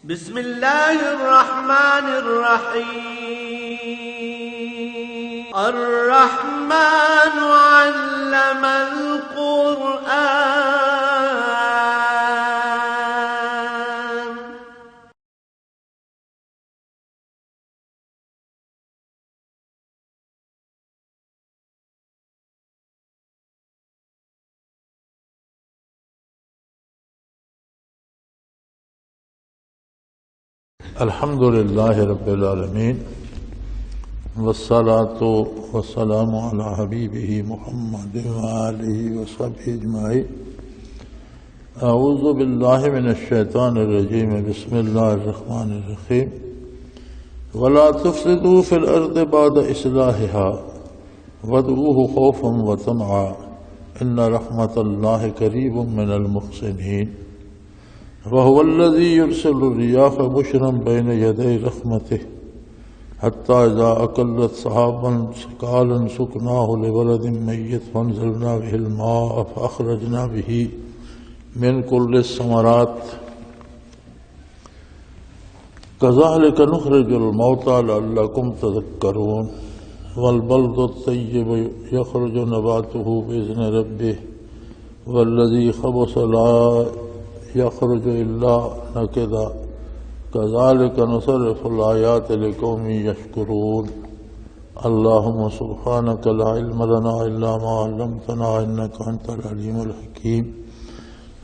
بسم الله الرحمن الرحيم الرحمن علم القرآن الحمد لله رب العالمين والصلاة والسلام على حبيبه محمد وآله وصحبه أجمعين. أعوذ بالله من الشيطان الرجيم. بسم الله الرحمن الرحيم. ولا تفسدوا في الأرض بعد إصلاحها وادعوه خوفا وطمعا إن رحمة الله قريب من المحسنين. وهو الذي يرسل الرياح بشرا بين يدي رحمته حتى إذا أقلت سحابا ثقالا سقناه لبلد ميت فأنزلنا به الماء فأخرجنا به من كل الثمرات كذلك نخرج الموتى لعلكم تذكرون. والبلد الطيب يخرج نباته بإذن ربه والذي خبث لا يخرج إلا نكدا كذلك نصرف الآيات لقوم يشكرون. اللهم سبحانك لا علم لنا إلا ما علمتنا إنك أنت العليم الحكيم.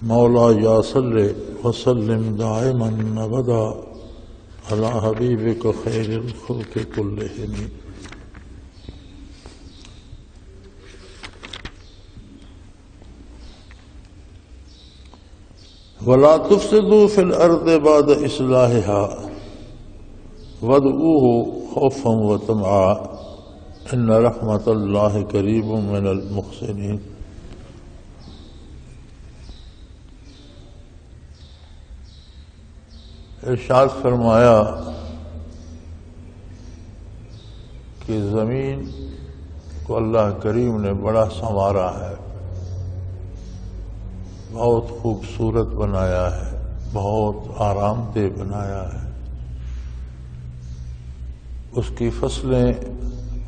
مولاي صل وسلم دائما أبدا على حبيبك خير الخلق كلهم. ولا تفسدوا في الأرض بعد إصلاحها وادعوه خوفا وطمعا إن رحمة الله قريب من المحسنين. ارشاد فرمایا کہ زمین کو اللہ کریم نے بڑا سنوارا ہے، بہت خوبصورت بنایا ہے، بہت آرام دہ بنایا ہے. اس کی فصلیں،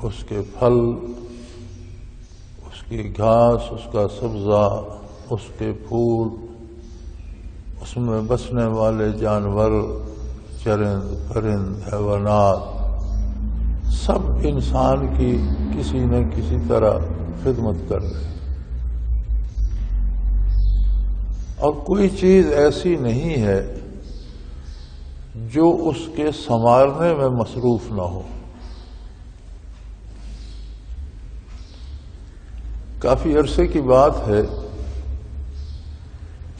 اس کے پھل، اس کی گھاس، اس کا سبزہ، اس کے پھول، اس میں بسنے والے جانور، چرند پرند، حیوانات، سب انسان کی کسی نہ کسی طرح خدمت کر رہے ہیں. اور کوئی چیز ایسی نہیں ہے جو اس کے سنوارنے میں مصروف نہ ہو. کافی عرصے کی بات ہے،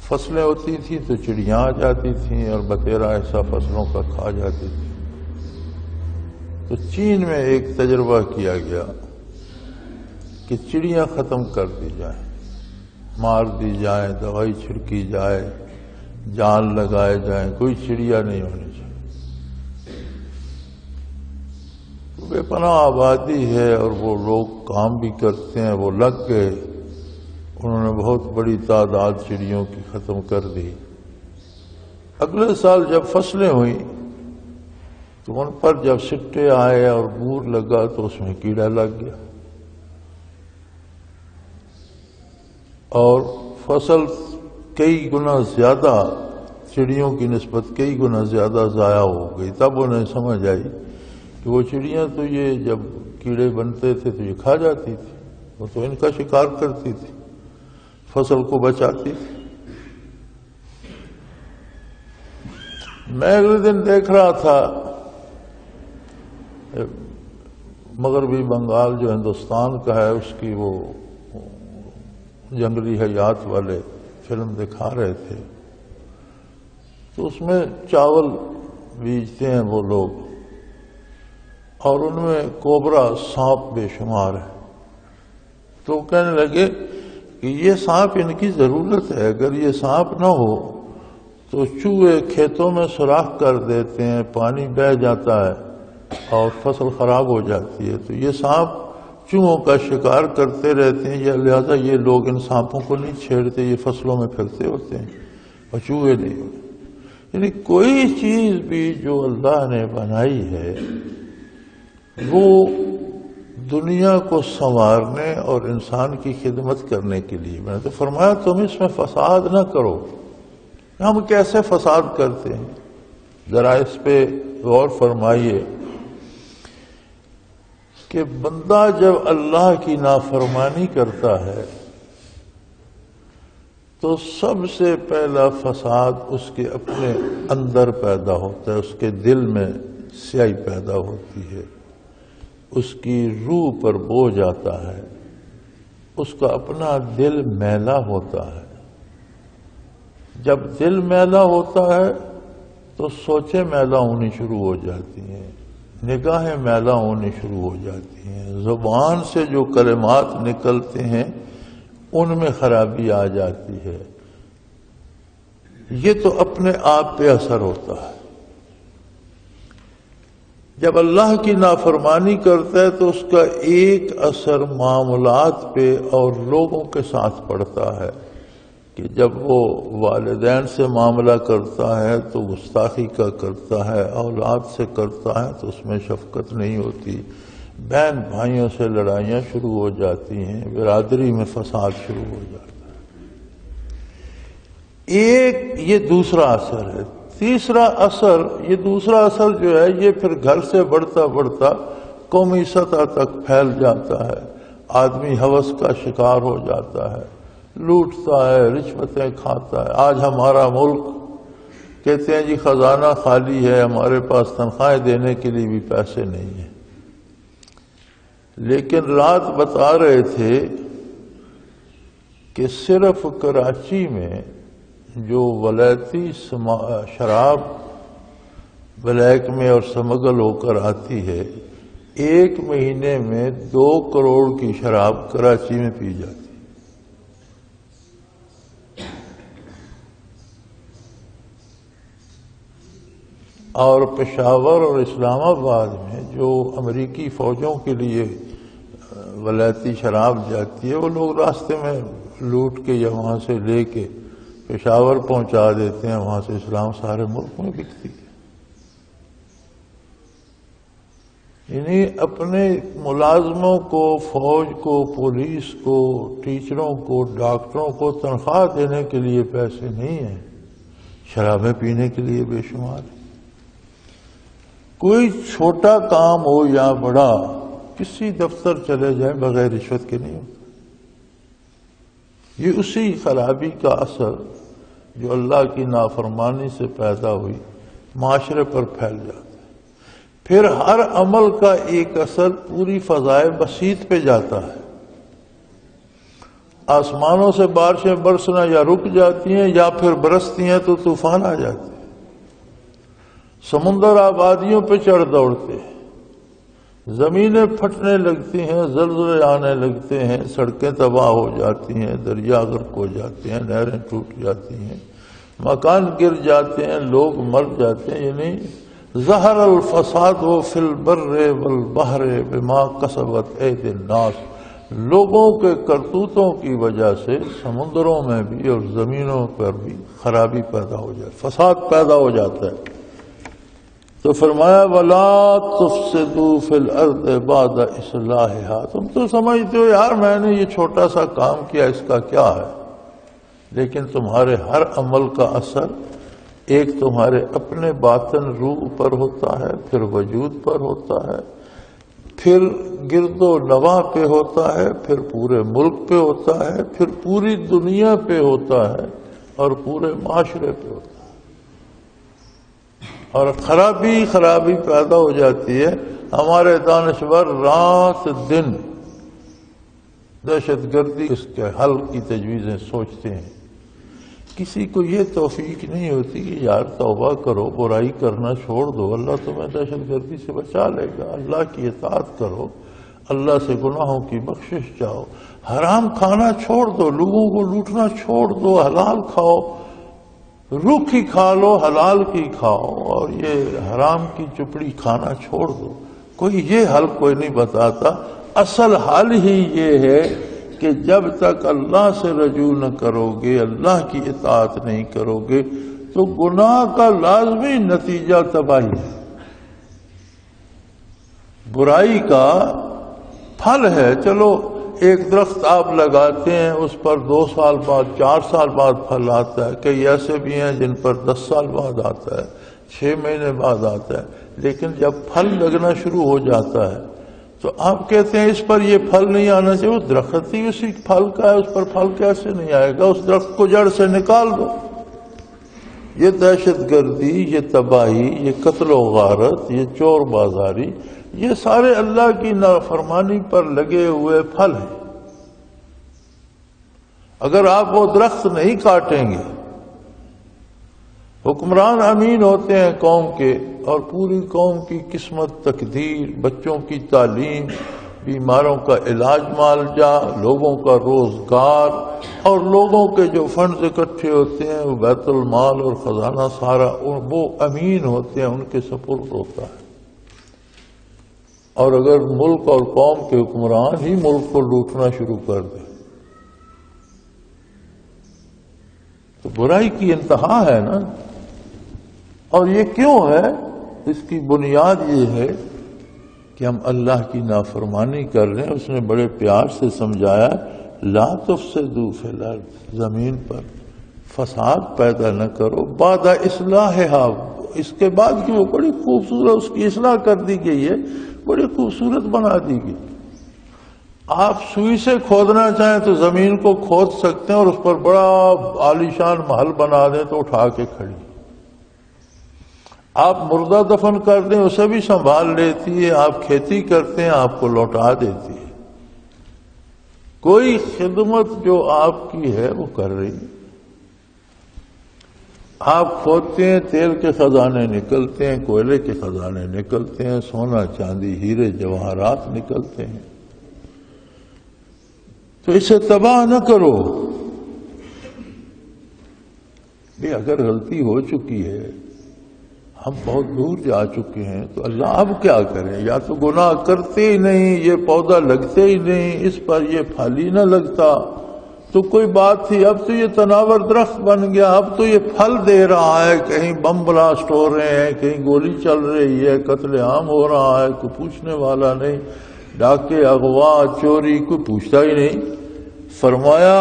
فصلیں ہوتی تھیں تو چڑیاں آ جاتی تھیں اور بتیرا ایسا فصلوں کا کھا جاتی تھی. تو چین میں ایک تجربہ کیا گیا کہ چڑیاں ختم کر دی جائیں، مار دی جائیں، دوائی چھڑکی جائے، جال لگائے جائیں، کوئی چڑیا نہیں ہونی چاہیے. بے پناہ آبادی ہے اور وہ لوگ کام بھی کرتے ہیں، وہ لگ گئے، انہوں نے بہت بڑی تعداد چڑیوں کی ختم کر دی. اگلے سال جب فصلیں ہوئیں تو ان پر جب سٹے آئے اور بور لگا تو اس میں کیڑا لگ گیا اور فصل کئی گنا زیادہ، چڑیوں کی نسبت کئی گنا زیادہ ضائع ہو گئی. تب انہیں سمجھ آئی کہ وہ چڑیاں تو یہ جب کیڑے بنتے تھے تو یہ کھا جاتی تھی، وہ تو ان کا شکار کرتی تھی، فصل کو بچاتی تھی. میں اگلے دن دیکھ رہا تھا مغربی بنگال جو ہندوستان کا ہے، اس کی وہ جنگلی حیات والے فلم دکھا رہے تھے. تو اس میں چاول بیچتے ہیں وہ لوگ اور ان میں کوبرا سانپ بے شمار ہے. تو کہنے لگے کہ یہ سانپ ان کی ضرورت ہے، اگر یہ سانپ نہ ہو تو چوہے کھیتوں میں سوراخ کر دیتے ہیں، پانی بہہ جاتا ہے اور فصل خراب ہو جاتی ہے. تو یہ سانپ چوہوں کا شکار کرتے رہتے ہیں، یا لہذا یہ لوگ ان سانپوں کو نہیں چھیڑتے، یہ فصلوں میں پھرتے ہوتے ہیں اور چوہے نہیں ہوتے. یعنی کوئی چیز بھی جو اللہ نے بنائی ہے وہ دنیا کو سنوارنے اور انسان کی خدمت کرنے کے لیے. میں نے تو فرمایا تم اس میں فساد نہ کرو. ہم کیسے فساد کرتے ہیں ذرا اس پہ غور فرمائیے کہ بندہ جب اللہ کی نافرمانی کرتا ہے تو سب سے پہلا فساد اس کے اپنے اندر پیدا ہوتا ہے. اس کے دل میں سیاہی پیدا ہوتی ہے، اس کی روح پر بوجھ آتا ہے، اس کا اپنا دل میلا ہوتا ہے. جب دل میلا ہوتا ہے تو سوچیں میلا ہونی شروع ہو جاتی ہیں، نگاہیں میلا ہونی شروع ہو جاتی ہیں، زبان سے جو کلمات نکلتے ہیں ان میں خرابی آ جاتی ہے. یہ تو اپنے آپ پہ اثر ہوتا ہے. جب اللہ کی نافرمانی کرتا ہے تو اس کا ایک اثر معاملات پہ اور لوگوں کے ساتھ پڑتا ہے کہ جب وہ والدین سے معاملہ کرتا ہے تو گستاخی کا کرتا ہے، اولاد سے کرتا ہے تو اس میں شفقت نہیں ہوتی، بہن بھائیوں سے لڑائیاں شروع ہو جاتی ہیں، برادری میں فساد شروع ہو جاتا ہے. ایک یہ دوسرا اثر ہے. تیسرا اثر، یہ دوسرا اثر جو ہے یہ پھر گھر سے بڑھتا بڑھتا قومی سطح تک پھیل جاتا ہے. آدمی ہوس کا شکار ہو جاتا ہے، لوٹتا ہے، رشوتیں کھاتا ہے. آج ہمارا ملک کہتے ہیں جی خزانہ خالی ہے، ہمارے پاس تنخواہیں دینے کے لیے بھی پیسے نہیں ہیں. لیکن رات بتا رہے تھے کہ صرف کراچی میں جو ولیتی شراب بلیک میں اور سمگل ہو کر آتی ہے، ایک مہینے میں 2 کروڑ کی شراب کراچی میں پی جاتی ہے. اور پشاور اور اسلام آباد میں جو امریکی فوجوں کے لیے ولیتی شراب جاتی ہے وہ لوگ راستے میں لوٹ کے یا وہاں سے لے کے پشاور پہنچا دیتے ہیں، وہاں سے اسلام سارے ملک میں بکتی ہے. یعنی اپنے ملازموں کو، فوج کو، پولیس کو، ٹیچروں کو، ڈاکٹروں کو تنخواہ دینے کے لیے پیسے نہیں ہیں، شرابیں پینے کے لیے بے شمار ہیں. کوئی چھوٹا کام ہو یا بڑا، کسی دفتر چلے جائیں بغیر رشوت کے نہیں ہوتا. یہ اسی خرابی کا اثر جو اللہ کی نافرمانی سے پیدا ہوئی معاشرے پر پھیل جاتا ہے. پھر ہر عمل کا ایک اثر پوری فضائے بسیط پہ جاتا ہے. آسمانوں سے بارشیں برسنا یا رک جاتی ہیں یا پھر برستی ہیں تو طوفان آ جاتے ہیں. سمندر آبادیوں پہ چڑھ دوڑتے ہیں، زمینیں پھٹنے لگتی ہیں، زلزلے آنے لگتے ہیں، سڑکیں تباہ ہو جاتی ہیں، دریا غرق ہو جاتے ہیں، نہریں ٹوٹ جاتی ہیں، مکان گر جاتے ہیں، لوگ مر جاتے ہیں. یعنی ظہر الفساد فی البر والبحر بما کسبت ایدی الناس. لوگوں کے کرتوتوں کی وجہ سے سمندروں میں بھی اور زمینوں پر بھی خرابی پیدا ہو جاتی، فساد پیدا ہو جاتا ہے. تو فرمایا وَلَا تُفْسِدُوا فِي الْأَرْضِ بَعْدَ إِصْلَاحِهَا. تم تو سمجھتے ہو یار میں نے یہ چھوٹا سا کام کیا، اس کا کیا ہے، لیکن تمہارے ہر عمل کا اثر ایک تمہارے اپنے باطن روح پر ہوتا ہے، پھر وجود پر ہوتا ہے، پھر گرد و نواح پہ ہوتا ہے، پھر پورے ملک پہ ہوتا ہے، پھر پوری دنیا پہ ہوتا ہے اور پورے معاشرے پہ ہوتا ہے. اور خرابی پیدا ہو جاتی ہے. ہمارے دانشور رات دن دہشت گردی اس کے حل کی تجویزیں سوچتے ہیں. کسی کو یہ توفیق نہیں ہوتی کہ یار توبہ کرو، برائی کرنا چھوڑ دو، اللہ تمہیں دہشت گردی سے بچا لے گا، اللہ کی اطاعت کرو، اللہ سے گناہوں کی بخشش چاہو، حرام کھانا چھوڑ دو، لوگوں کو لوٹنا چھوڑ دو، حلال کھاؤ، روکھی کھا لو، حلال کی کھاؤ، اور یہ حرام کی چپڑی کھانا چھوڑ دو. یہ حل کوئی نہیں بتاتا. اصل حل ہی یہ ہے کہ جب تک اللہ سے رجوع نہ کرو گے، اللہ کی اطاعت نہیں کرو گے، تو تو گناہ کا لازمی نتیجہ تباہی ہے، برائی کا پھل ہے۔ چلو ایک درخت آپ لگاتے ہیں، اس پر 2 سال بعد 4 سال بعد پھل آتا ہے، کئی ایسے بھی ہیں جن پر 10 سال بعد آتا ہے، 6 مہینے بعد آتا ہے، لیکن جب پھل لگنا شروع ہو جاتا ہے تو آپ کہتے ہیں اس پر یہ پھل نہیں آنا چاہیے، وہ درخت ہی اسی پھل کا ہے، اس پر پھل کیسے نہیں آئے گا؟ اس درخت کو جڑ سے نکال دو۔ یہ دہشت گردی، یہ تباہی، یہ قتل و غارت، یہ چور بازاری، یہ سارے اللہ کی نافرمانی پر لگے ہوئے پھل ہیں۔ اگر آپ وہ درخت نہیں کاٹیں گے، حکمران امین ہوتے ہیں قوم کے، اور پوری قوم کی قسمت، تقدیر، بچوں کی تعلیم، بیماروں کا علاج معالجہ، لوگوں کا روزگار، اور لوگوں کے جو فنڈز اکٹھے ہوتے ہیں وہ بیت المال اور خزانہ سارا وہ امین ہوتے ہیں، ان کے سپرد ہوتا ہے۔ اور اگر ملک اور قوم کے حکمران ہی ملک کو لوٹنا شروع کر دیں تو برائی کی انتہا ہے نا۔ اور یہ کیوں ہے؟ اس کی بنیاد یہ ہے کہ ہم اللہ کی نافرمانی کر رہے ہیں۔ اس نے بڑے پیار سے سمجھایا، لا تفسدوا فی الارض، زمین پر فساد پیدا نہ کرو، بعد اصلاحھا، اس کے بعد کی وہ بڑی خوبصورت اس کی اصلاح کر دی گئی ہے، بڑی خوبصورت بنا دی گئی۔ آپ سوئی سے کھودنا چاہیں تو زمین کو کھود سکتے ہیں اور اس پر بڑا عالیشان محل بنا دیں تو اٹھا کے کھڑی۔ آپ مردہ دفن کر دیں اسے بھی سنبھال لیتی ہے، آپ کھیتی کرتے ہیں آپ کو لوٹا دیتی ہے۔ کوئی خدمت جو آپ کی ہے وہ کر رہی ہے۔ آپ کھودتے ہیں، تیل کے خزانے نکلتے ہیں، کوئلے کے خزانے نکلتے ہیں، سونا چاندی ہیرے جواہرات نکلتے ہیں، تو اسے تباہ نہ کرو۔ بھی اگر غلطی ہو چکی ہے، ہم بہت دور جا چکے ہیں، تو اللہ اب کیا کریں؟ یا تو گناہ کرتے ہی نہیں، یہ پودا لگتے ہی نہیں، اس پر یہ پھل ہی نہ لگتا تو کوئی بات تھی، اب تو یہ تناور درخت بن گیا، اب تو یہ پھل دے رہا ہے، کہیں بم بلاسٹ ہو رہے ہیں، کہیں گولی چل رہی ہے، قتل عام ہو رہا ہے، کوئی پوچھنے والا نہیں، ڈاکے، اغوا، چوری، کوئی پوچھتا ہی نہیں۔ فرمایا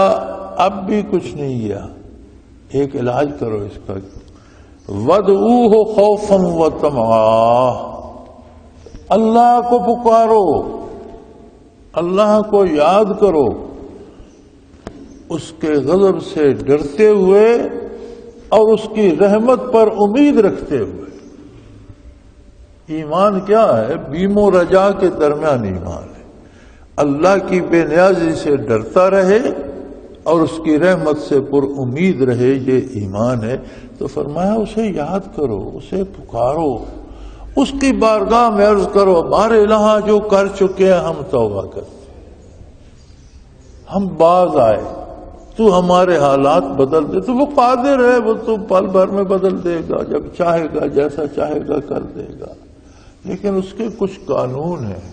اب بھی کچھ نہیں کیا، ایک علاج کرو اس کا، وَادْعُوهُ خَوْفًا وَطَمَعًا، اللہ کو پکارو، اللہ کو یاد کرو، اس کے غضب سے ڈرتے ہوئے اور اس کی رحمت پر امید رکھتے ہوئے۔ ایمان کیا ہے؟ بیم و رجا کے درمیان ایمان ہے۔ اللہ کی بے نیازی سے ڈرتا رہے اور اس کی رحمت سے پر امید رہے، یہ ایمان ہے۔ تو فرمایا اسے یاد کرو، اسے پکارو، اس کی بارگاہ میں عرض کرو، ہمارے الہ جو کر چکے ہیں ہم توبہ کرتے، ہم باز آئے، تو ہمارے حالات بدل دے۔ تو وہ قادر ہے، وہ تو پل بھر میں بدل دے گا، جب چاہے گا جیسا چاہے گا کر دے گا، لیکن اس کے کچھ قانون ہیں۔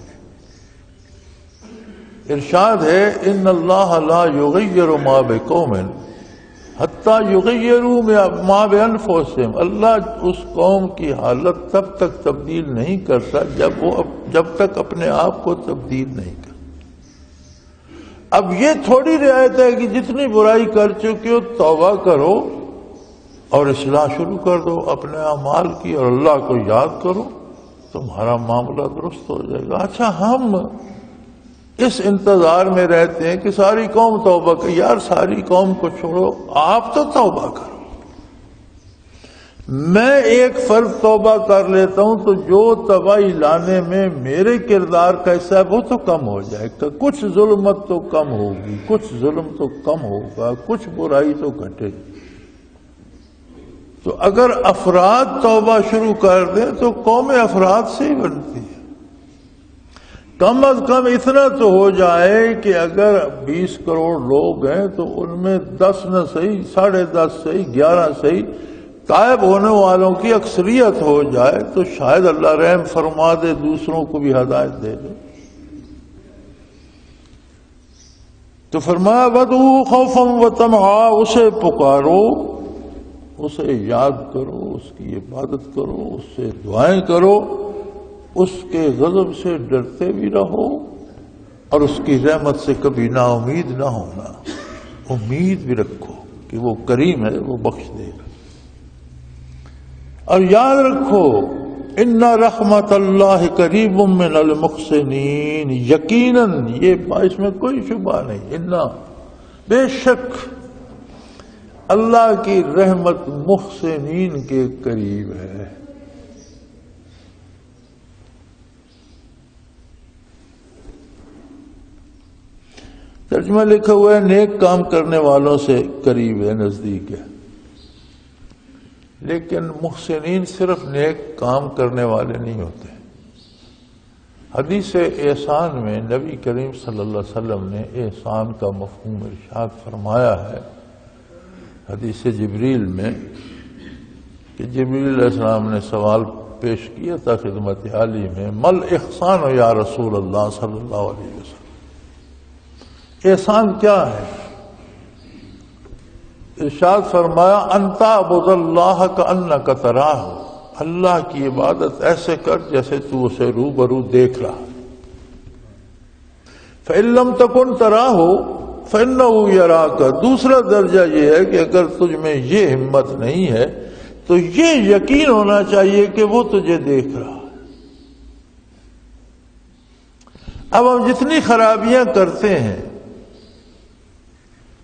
ارشاد ہے، ان اللہ لا یغیر ما بقوم حتی یغیروا ما بانفسہم، اللہ اس قوم کی حالت تب تک تبدیل نہیں کرتا جب تک اپنے آپ کو تبدیل نہیں کرتا۔ اب یہ تھوڑی رعایت ہے کہ جتنی برائی کر چکے ہو توبہ کرو اور اصلاح شروع کر دو اپنے اعمال کی، اور اللہ کو یاد کرو، تمہارا معاملہ درست ہو جائے گا۔ اچھا، ہم اس انتظار میں رہتے ہیں کہ ساری قوم توبہ کرے۔ یار ساری قوم کو چھوڑو، آپ تو توبہ کرو۔ میں ایک فرض توبہ کر لیتا ہوں تو جو تباہی لانے میں میرے کردار کا حصہ ہے وہ تو کم ہو جائے گا، کچھ ظلمت تو کم ہوگی، کچھ ظلم تو کم ہوگا، کچھ برائی تو گھٹے گی۔ تو اگر افراد توبہ شروع کر دیں تو قوم افراد سے ہی بنتی ہے۔ کم از کم اتنا تو ہو جائے کہ اگر 20 کروڑ لوگ ہیں تو ان میں 10 نہ صحیح، 10.5 صحیح، 11 صحیح تائب ہونے والوں کی اکثریت ہو جائے تو شاید اللہ رحم فرما دے، دوسروں کو بھی ہدایت دے دے۔ تو فرمایا وَادْعُوهُ خَوْفًا وَطَمَعًا، اسے پکارو، اسے یاد کرو، اس کی عبادت کرو، اس سے دعائیں کرو، اس کے غضب سے ڈرتے بھی رہو، اور اس کی رحمت سے کبھی نا امید نہ ہونا، امید بھی رکھو کہ وہ کریم ہے، وہ بخش دے گا۔ اور یاد رکھو ان رحمت اللہ قریب من المحسنین، یقیناً یہ اس میں کوئی شبہ نہیں، ان بے شک اللہ کی رحمت محسنین کے قریب ہے۔ ترجمہ لکھا ہوا ہے نیک کام کرنے والوں سے قریب ہے، نزدیک ہے، لیکن محسنین صرف نیک کام کرنے والے نہیں ہوتے۔ حدیث احسان میں نبی کریم صلی اللہ علیہ وسلم نے احسان کا مفہوم ارشاد فرمایا ہے، حدیث جبریل میں، کہ جبریل علیہ السلام نے سوال پیش کیا تھا خدمت عالی میں، مل احسان یا رسول اللہ صلی اللہ علیہ وسلم، احسان کیا ہے؟ ارشاد فرمایا ان تعبد اللہ کأنک تراہ، اللہ کی عبادت ایسے کر جیسے تو اسے روبرو دیکھ رہا۔ فإن لم تکن تراہ فإنہ یراک، دوسرا درجہ یہ ہے کہ اگر تجھ میں یہ ہمت نہیں ہے تو یہ یقین ہونا چاہیے کہ وہ تجھے دیکھ رہا ہے۔ اب ہم جتنی خرابیاں کرتے ہیں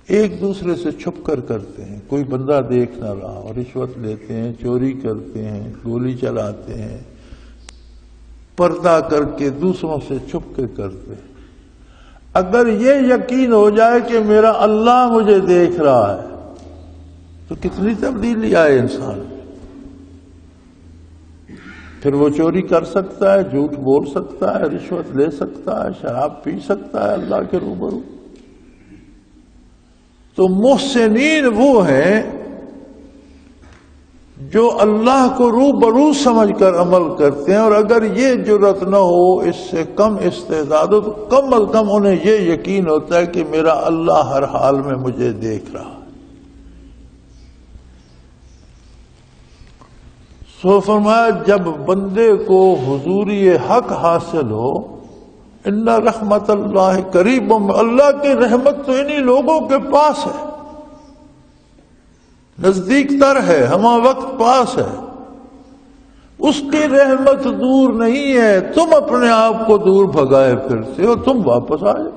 ایک دوسرے سے چھپ کر کرتے ہیں، کوئی بندہ دیکھ نہ رہا، اور رشوت لیتے ہیں، چوری کرتے ہیں، گولی چلاتے ہیں، پردہ کر کے دوسروں سے چھپ کے کرتے ہیں۔ اگر یہ یقین ہو جائے کہ میرا اللہ مجھے دیکھ رہا ہے تو کتنی تبدیلی آئے انسان میں۔ پھر وہ چوری کر سکتا ہے، جھوٹ بول سکتا ہے، رشوت لے سکتا ہے، شراب پی سکتا ہے اللہ کے روبرو۔ تو محسنین وہ ہیں جو اللہ کو روبرو سمجھ کر عمل کرتے ہیں، اور اگر یہ جرت نہ ہو، اس سے کم استعداد ہو، تو کم از کم انہیں یہ یقین ہوتا ہے کہ میرا اللہ ہر حال میں مجھے دیکھ رہا ہے۔ سو فرمایا جب بندے کو حضوری حق حاصل ہو، ان رحمت اللہ قریب، اللہ کی رحمت تو انہی لوگوں کے پاس ہے، نزدیک تر ہے، ہمہ وقت پاس ہے، اس کی رحمت دور نہیں ہے، تم اپنے آپ کو دور بھگائے پھرتے ہو، تم واپس آ جاؤ۔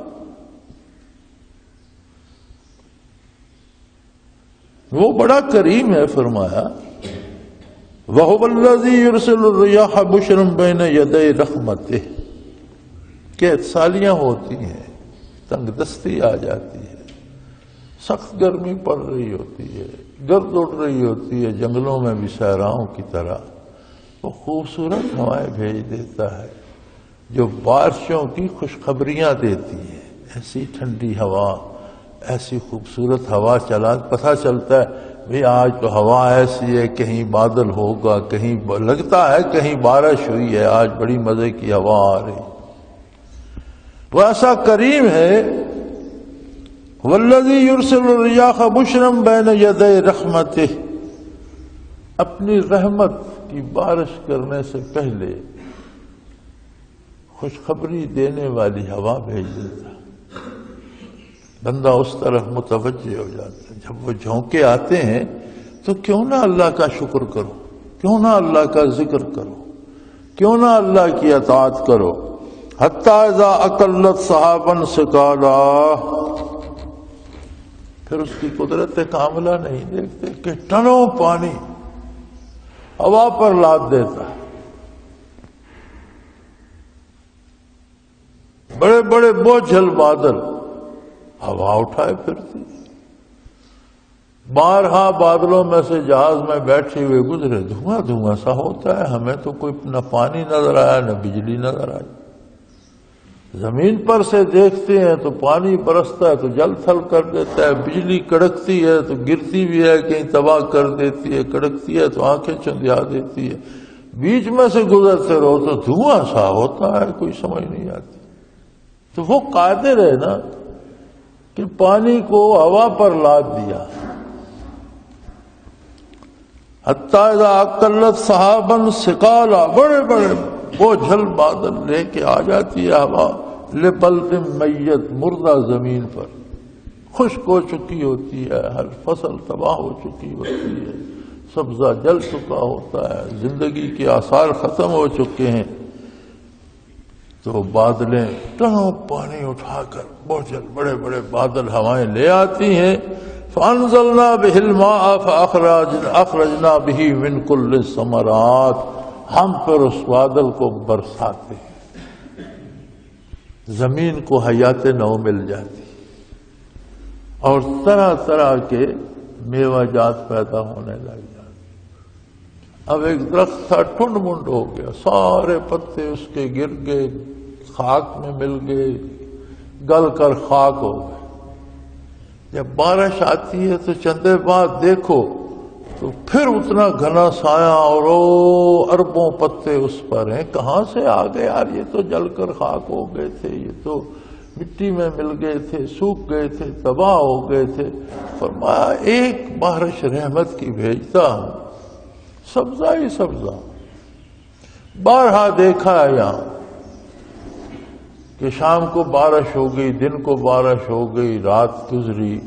وہ بڑا کریم ہے، فرمایا وَهُوَ الَّذِي يُرْسِلُ الرِّيَاحَ بُشْرًا بَيْنَ يَدَيْ رَحْمَتِهِ، کہ سالیاں ہوتی ہیں، تنگ دستی آ جاتی ہے، سخت گرمی پڑ رہی ہوتی ہے، گرد اڑ رہی ہوتی ہے جنگلوں میں بھی صحراؤں کی طرح، وہ خوبصورت ہوائیں بھیج دیتا ہے جو بارشوں کی خوشخبریاں دیتی ہے۔ ایسی ٹھنڈی ہوا، ایسی خوبصورت ہوا چلا، پتہ چلتا ہے بھئی آج تو ہوا ایسی ہے، کہیں بادل ہوگا، کہیں لگتا ہے کہیں بارش ہوئی ہے، آج بڑی مزے کی ہوا آ رہی۔ وہ ایسا کریم ہے، والذی یرسل الریاح بشرا بین یدی رحمتہ، اپنی رحمت کی بارش کرنے سے پہلے خوشخبری دینے والی ہوا بھیج دیتا، بندہ اس طرف متوجہ ہو جاتا ہے۔ جب وہ جھونکے آتے ہیں تو کیوں نہ اللہ کا شکر کرو، کیوں نہ اللہ کا ذکر کرو، کیوں نہ اللہ کی اطاعت کرو۔ حتی اذا اقلت سحابا ثقالا، پھر اس کی قدرت کاملہ نہیں دیکھتے کہ ٹنوں پانی ہوا پر لاد دیتا ہے، بڑے بڑے بوجھل بادل ہوا اٹھائے پھرتی، بارہا بادلوں میں سے جہاز میں بیٹھے ہوئے گزرے، دھواں دھواں سا ہوتا ہے، ہمیں تو کوئی نہ پانی نظر آیا نہ بجلی نظر آئی۔ زمین پر سے دیکھتے ہیں تو پانی برستا ہے تو جل تھل کر دیتا ہے، بجلی کڑکتی ہے تو گرتی بھی ہے، کہیں تباہ کر دیتی ہے، کڑکتی ہے تو آنکھیں چندیا دیتی ہے، بیچ میں سے گزرتے رہو تو دھواں سا ہوتا ہے، کوئی سمجھ نہیں آتی۔ تو وہ قادر ہے نا کہ پانی کو ہوا پر لاد دیا، حتیٰ اذا اقلت صحابا ثقالا، بڑے بڑے بوجھل بادل لے کے آ جاتی ہے ہوا لبلد میت، مردہ زمین پر، خشک ہو چکی ہوتی ہے، ہر فصل تباہ ہو چکی ہوتی ہے، سبزہ جل چکا ہوتا ہے، زندگی کے آثار ختم ہو چکے ہیں، تو بادلیں ٹنوں پانی اٹھا کر بوجھل بڑے بڑے بادل ہوائیں لے آتی ہیں، فَأَنزَلْنَا بِهِ الْمَاءَ فَأَخْرَجْنَا بِهِ مِنْ كُلِّ الثَّمَرَاتِ، ہم پھر اس بادل کو برساتے ہیں، زمین کو حیات نو مل جاتی اور طرح طرح کے میوہ جات پیدا ہونے لگ جاتے۔ اب ایک درخت تھا، ٹھنڈ منڈ ہو گیا، سارے پتے اس کے گر گئے، خاک میں مل گئے، گل کر خاک ہو گئے۔ جب بارش آتی ہے تو چندے بعد دیکھو تو پھر اتنا گھنا سایہ اور اربوں پتے اس پر ہیں، کہاں سے آ گئے یار، یہ تو جل کر خاک ہو گئے تھے، یہ تو مٹی میں مل گئے تھے، سوکھ گئے تھے، تباہ ہو گئے تھے۔ فرمایا ایک بارش رحمت کی بھیجتا ہوں، سبزہ ہی سبزہ۔ بارہا دیکھا ہے یہاں کہ شام کو بارش ہو گئی، دن کو بارش ہو گئی، رات گزری،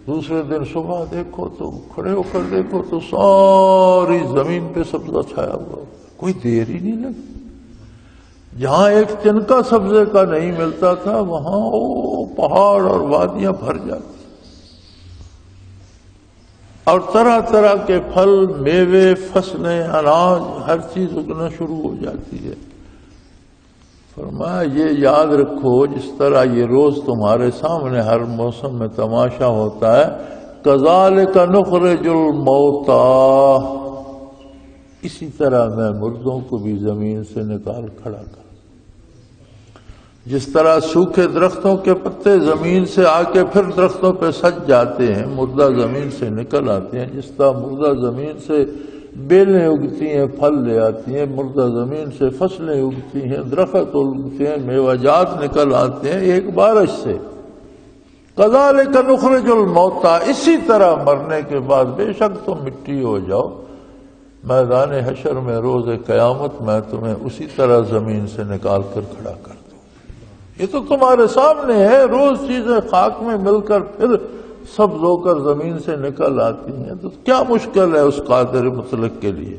دوسرے دن صبح دیکھو تو کھڑے ہو کر دیکھو تو ساری زمین پہ سبزہ چھایا ہوا، کوئی دیر ہی نہیں لگی۔ جہاں ایک تنکا سبزے کا نہیں ملتا تھا وہاں پہاڑ اور وادیاں بھر جاتی، اور طرح طرح کے پھل، میوے، فصلیں، اناج، ہر چیز اگنا شروع ہو جاتی ہے۔ فرمایا یہ یاد رکھو، جس طرح یہ روز تمہارے سامنے ہر موسم میں تماشا ہوتا ہے، کذالک نخرج الموتیٰ، اسی طرح میں مردوں کو بھی زمین سے نکال کھڑا کر، جس طرح سوکھے درختوں کے پتے زمین سے آ کے پھر درختوں پہ سج جاتے ہیں، مردہ زمین سے نکل آتے ہیں، جس طرح مردہ زمین سے بیلیں اگتی ہیں، پھل لے آتی ہیں، مردہ زمین سے فصلیں اگتی ہیں، درخت اگتے ہیں، میوہ جات نکل آتے ہیں ایک بارش سے۔ کذالک نخرج الموتیٰ، اسی طرح مرنے کے بعد بے شک تم مٹی ہو جاؤ، میدان حشر میں روز قیامت میں تمہیں اسی طرح زمین سے نکال کر کھڑا کر دوں۔ یہ تو تمہارے سامنے ہے، روز چیزیں خاک میں مل کر پھر سبز ہو کر زمین سے نکل آتی ہیں، تو کیا مشکل ہے اس قادر مطلق کے لیے۔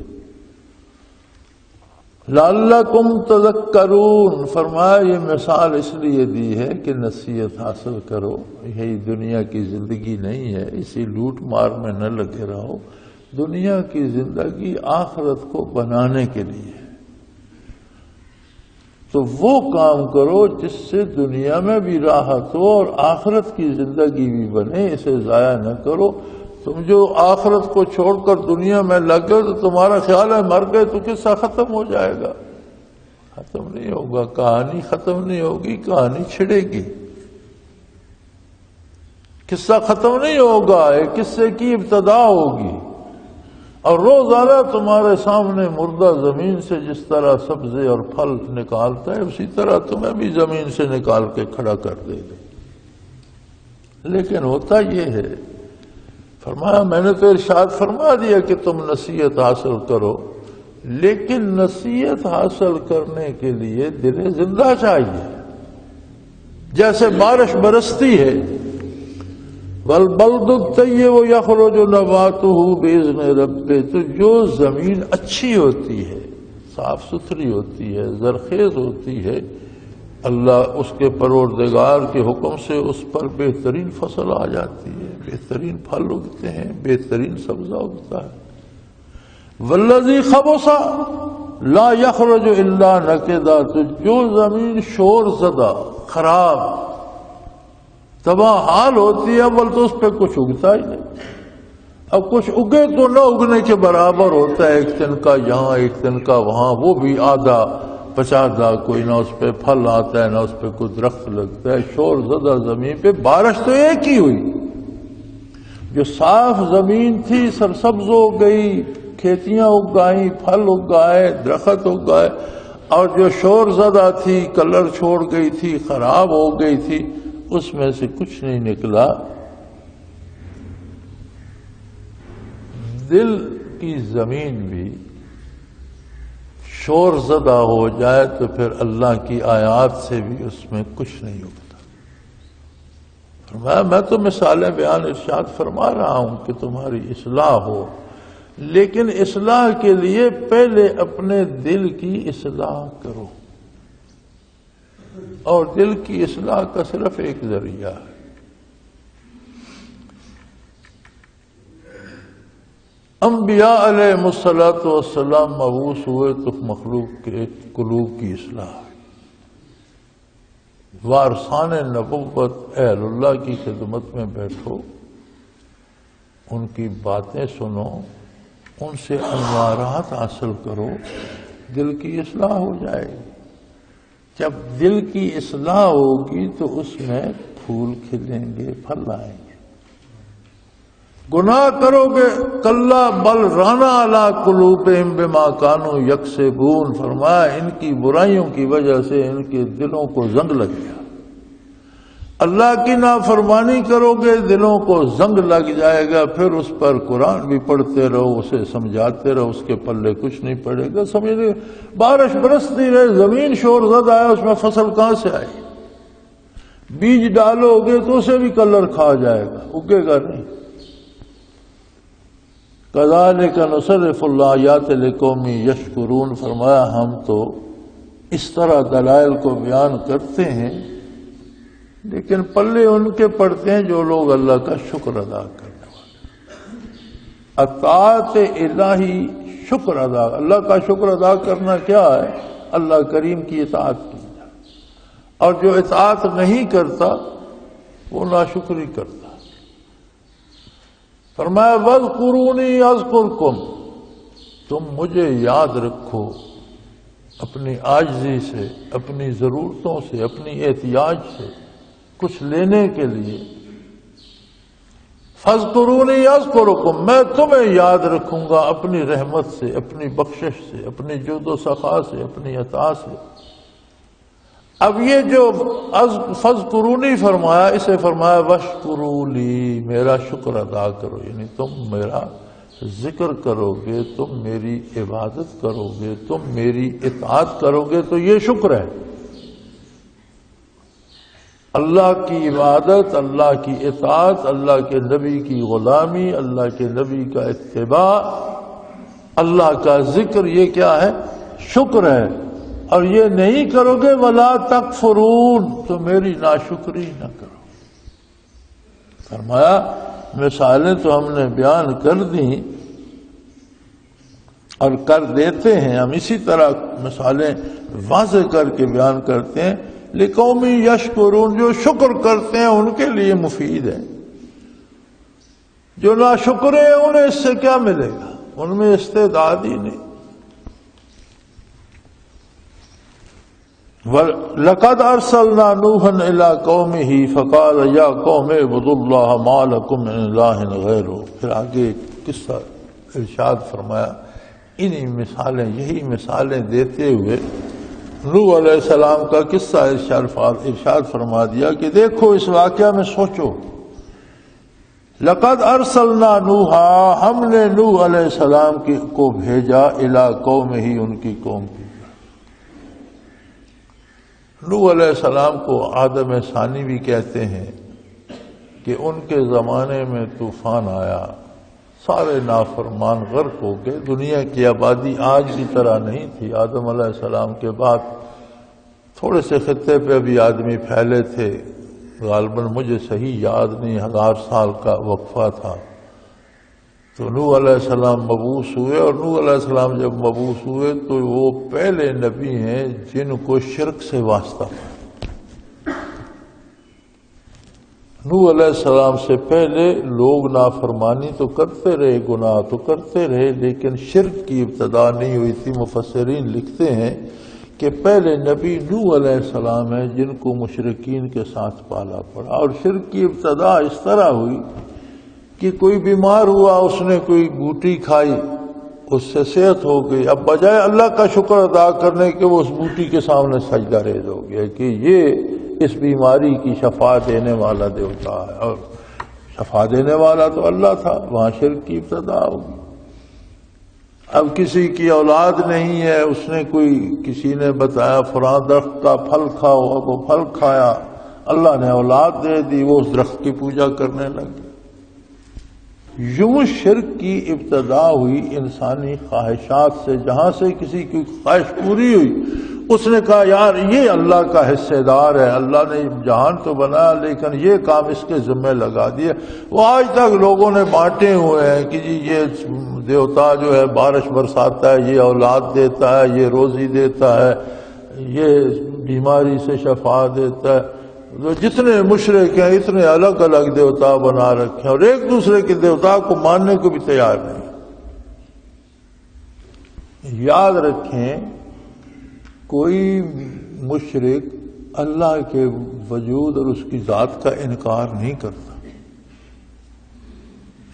لعلکم تذکرون، فرمایا یہ مثال اس لیے دی ہے کہ نصیحت حاصل کرو، یہی دنیا کی زندگی نہیں ہے، اسی لوٹ مار میں نہ لگے رہو، دنیا کی زندگی آخرت کو بنانے کے لیے، تو وہ کام کرو جس سے دنیا میں بھی راحت ہو اور آخرت کی زندگی بھی بنے، اسے ضائع نہ کرو۔ تم جو آخرت کو چھوڑ کر دنیا میں لگ گئے تو تمہارا خیال ہے مر گئے تو قصہ ختم ہو جائے گا، ختم نہیں ہوگا، کہانی ختم نہیں ہوگی، کہانی چھڑے گی، قصہ ختم نہیں ہوگا، ایک قصے کی ابتدا ہوگی۔ اور روزانہ تمہارے سامنے مردہ زمین سے جس طرح سبزے اور پھل نکالتا ہے اسی طرح تمہیں بھی زمین سے نکال کے کھڑا کر دے گا۔ لیکن ہوتا یہ ہے، فرمایا میں نے تو ارشاد فرما دیا کہ تم نصیحت حاصل کرو، لیکن نصیحت حاصل کرنے کے لیے دل زندہ چاہیے، جیسے بارش برستی ہے، والبلد الطیب یخرج نباتہ باذن ربہ، تو جو زمین اچھی ہوتی ہے، صاف ستھری ہوتی ہے، زرخیز ہوتی ہے، اللہ اس کے پروردگار کے حکم سے اس پر بہترین فصل آ جاتی ہے، بہترین پھل اگتے ہیں، بہترین سبزہ اگتا ہے۔ والذی خبث لا یخرج الا نکدا، تو جو زمین شور زدہ، خراب، تباہ حال ہوتی ہے، اول تو اس پہ کچھ اگتا ہی نہیں، اب کچھ اگے تو نہ اگنے کے برابر ہوتا ہے، ایک تنکا یہاں ایک تنکا وہاں، وہ بھی آدھا پچادا، کوئی نہ اس پہ پھل آتا ہے نہ اس پہ کوئی درخت لگتا ہے، شور زدہ زمین پہ۔ بارش تو ایک ہی ہوئی، جو صاف زمین تھی سرسبز ہو گئی، کھیتیاں اگائیں، پھل اگائے، درخت اگائے، اور جو شور زدہ تھی، کلر چھوڑ گئی تھی، خراب ہو گئی تھی، اس میں سے کچھ نہیں نکلا۔ دل کی زمین بھی شور زدہ ہو جائے تو پھر اللہ کی آیات سے بھی اس میں کچھ نہیں ہوتا. فرمایا میں تو مثالیں بیان ارشاد فرما رہا ہوں کہ تمہاری اصلاح ہو، لیکن اصلاح کے لیے پہلے اپنے دل کی اصلاح کرو، اور دل کی اصلاح کا صرف ایک ذریعہ ہے. انبیاء علیہ الصلوۃ والسلام مبعوث ہوئے تو مخلوق کے قلوب کی اصلاح. وارثان نبوت اہل اللہ کی خدمت میں بیٹھو، ان کی باتیں سنو، ان سے انوارات حاصل کرو، دل کی اصلاح ہو جائے گی. جب دل کی اصلاح ہوگی تو اس میں پھول کھلیں گے، پھل آئیں گے. گناہ کرو گے کلا بل رانا علی قلوبہم بما کانوا یکسبون. فرمایا ان کی برائیوں کی وجہ سے ان کے دلوں کو زنگ لگ گیا. اللہ کی نافرمانی کرو گے دلوں کو زنگ لگ جائے گا، پھر اس پر قرآن بھی پڑھتے رہو، اسے سمجھاتے رہو، اس کے پلے کچھ نہیں پڑے گا. سمجھے بارش برستی رہے، زمین شور زد آیا، اس میں فصل کہاں سے آئے؟ بیج ڈالو گے تو اسے بھی کلر کھا جائے گا، اگے گا نہیں. کذالک نصرف الآیات لقوم یشکرون. فرمایا ہم تو اس طرح دلائل کو بیان کرتے ہیں، لیکن پلے ان کے پڑتے ہیں جو لوگ اللہ کا شکر ادا کرنے والے. اطاعت الہی شکر ادا، اللہ کا شکر ادا کرنا کیا ہے؟ اللہ کریم کی اطاعت کی جائے. اور جو اطاعت نہیں کرتا وہ ناشکری کرتا. فرمایا وَاذْكُرُونِي أَذْكُرْكُمْ. تم مجھے یاد رکھو اپنی عاجزی سے، اپنی ضرورتوں سے، اپنی احتیاج سے کچھ لینے کے لیے. فَاذْكُرُونِي أَذْكُرْكُمْ. میں تمہیں یاد رکھوں گا اپنی رحمت سے، اپنی بخشش سے، اپنی جود و سخا سے، اپنی عطا سے. اب یہ جو فَاذْكُرُونِی فرمایا، اسے فرمایا وَاشْكُرُوا لِی. میرا شکر ادا کرو، یعنی تم میرا ذکر کرو گے، تم میری عبادت کرو گے، تم میری اطاعت کرو گے تو یہ شکر ہے. اللہ کی عبادت، اللہ کی اطاعت، اللہ کے نبی کی غلامی، اللہ کے نبی کا اتباع، اللہ کا ذکر، یہ کیا ہے؟ شکر ہے. اور یہ نہیں کرو گے وَلَا تَکْفُرُونَ، تو میری ناشکری نہ کرو. فرمایا مثالیں تو ہم نے بیان کر دیں اور کر دیتے ہیں، ہم اسی طرح مثالیں واضح کر کے بیان کرتے ہیں. لِقَوْمٍ یشکرون. جو شکر کرتے ہیں ان کے لیے مفید ہے. جو ناشکر ہیں انہیں اس سے کیا ملے گا؟ ان میں استعداد ہی نہیں. لَقَدْ أَرْسَلْنَا نُوحًا إِلَىٰ قَوْمِهِ فَقَالَ يَا قَوْمِ اعْبُدُوا اللَّهَ مَا لَكُم مِّنْ إِلَٰهٍ غَيْرُهُ. پھر آگے قصہ ارشاد فرمایا. انہی مثالیں، یہی مثالیں دیتے ہوئے نوح علیہ السلام کا قصہ ارشاد فرما دیا کہ دیکھو اس واقعہ میں سوچو. لَقَدْ أَرْسَلْنَا نُوحًا. ہم نے نوح علیہ السلام کو بھیجا إِلَىٰ قَوْمِهِ، ان کی قوم کی. نوح علیہ السلام کو آدم ثانی بھی کہتے ہیں کہ ان کے زمانے میں طوفان آیا، سارے نافرمان غرق ہو گئے. دنیا کی آبادی آج کی طرح نہیں تھی. آدم علیہ السلام کے بعد تھوڑے سے خطے پہ بھی آدمی پھیلے تھے. غالباً مجھے صحیح یاد نہیں، 1000 سال کا وقفہ تھا. تو نوح علیہ السلام مبعوث ہوئے، اور نوح علیہ السلام جب مبعوث ہوئے تو وہ پہلے نبی ہیں جن کو شرک سے واسطہ تھا. نوح علیہ السلام سے پہلے لوگ نافرمانی تو کرتے رہے، گناہ تو کرتے رہے، لیکن شرک کی ابتدا نہیں ہوئی تھی. مفسرین لکھتے ہیں کہ پہلے نبی نوح علیہ السلام ہیں جن کو مشرکین کے ساتھ پالا پڑا. اور شرک کی ابتدا اس طرح ہوئی کہ کوئی بیمار ہوا، اس نے کوئی بوٹی کھائی، اس سے صحت ہو گئی. اب بجائے اللہ کا شکر ادا کرنے کے وہ اس بوٹی کے سامنے سجدہ ریز ہو گیا کہ یہ اس بیماری کی شفا دینے والا دیوتا ہے، اور شفا دینے والا تو اللہ تھا. وہاں شرک کی ابتدا ہوگی. اب کسی کی اولاد نہیں ہے، اس نے کسی نے بتایا فلاں درخت کا پھل کھاؤ، اب وہ پھل کھایا، اللہ نے اولاد دے دی، وہ اس درخت کی پوجا کرنے لگے۔ یوں شرک کی ابتدا ہوئی انسانی خواہشات سے، جہاں سے کسی کی خواہش پوری ہوئی اس نے کہا یار یہ اللہ کا حصے دار ہے، اللہ نے جہان تو بنایا لیکن یہ کام اس کے ذمہ لگا دیا۔ وہ آج تک لوگوں نے بانٹے ہوئے ہیں کہ جی یہ دیوتا جو ہے بارش برساتا ہے، یہ اولاد دیتا ہے، یہ روزی دیتا ہے، یہ بیماری سے شفا دیتا ہے۔ جتنے مشرک ہیں اتنے الگ الگ دیوتا بنا رکھے ہیں اور ایک دوسرے کے دیوتا کو ماننے کو بھی تیار نہیں۔ یاد رکھیں کوئی مشرک اللہ کے وجود اور اس کی ذات کا انکار نہیں کرتا،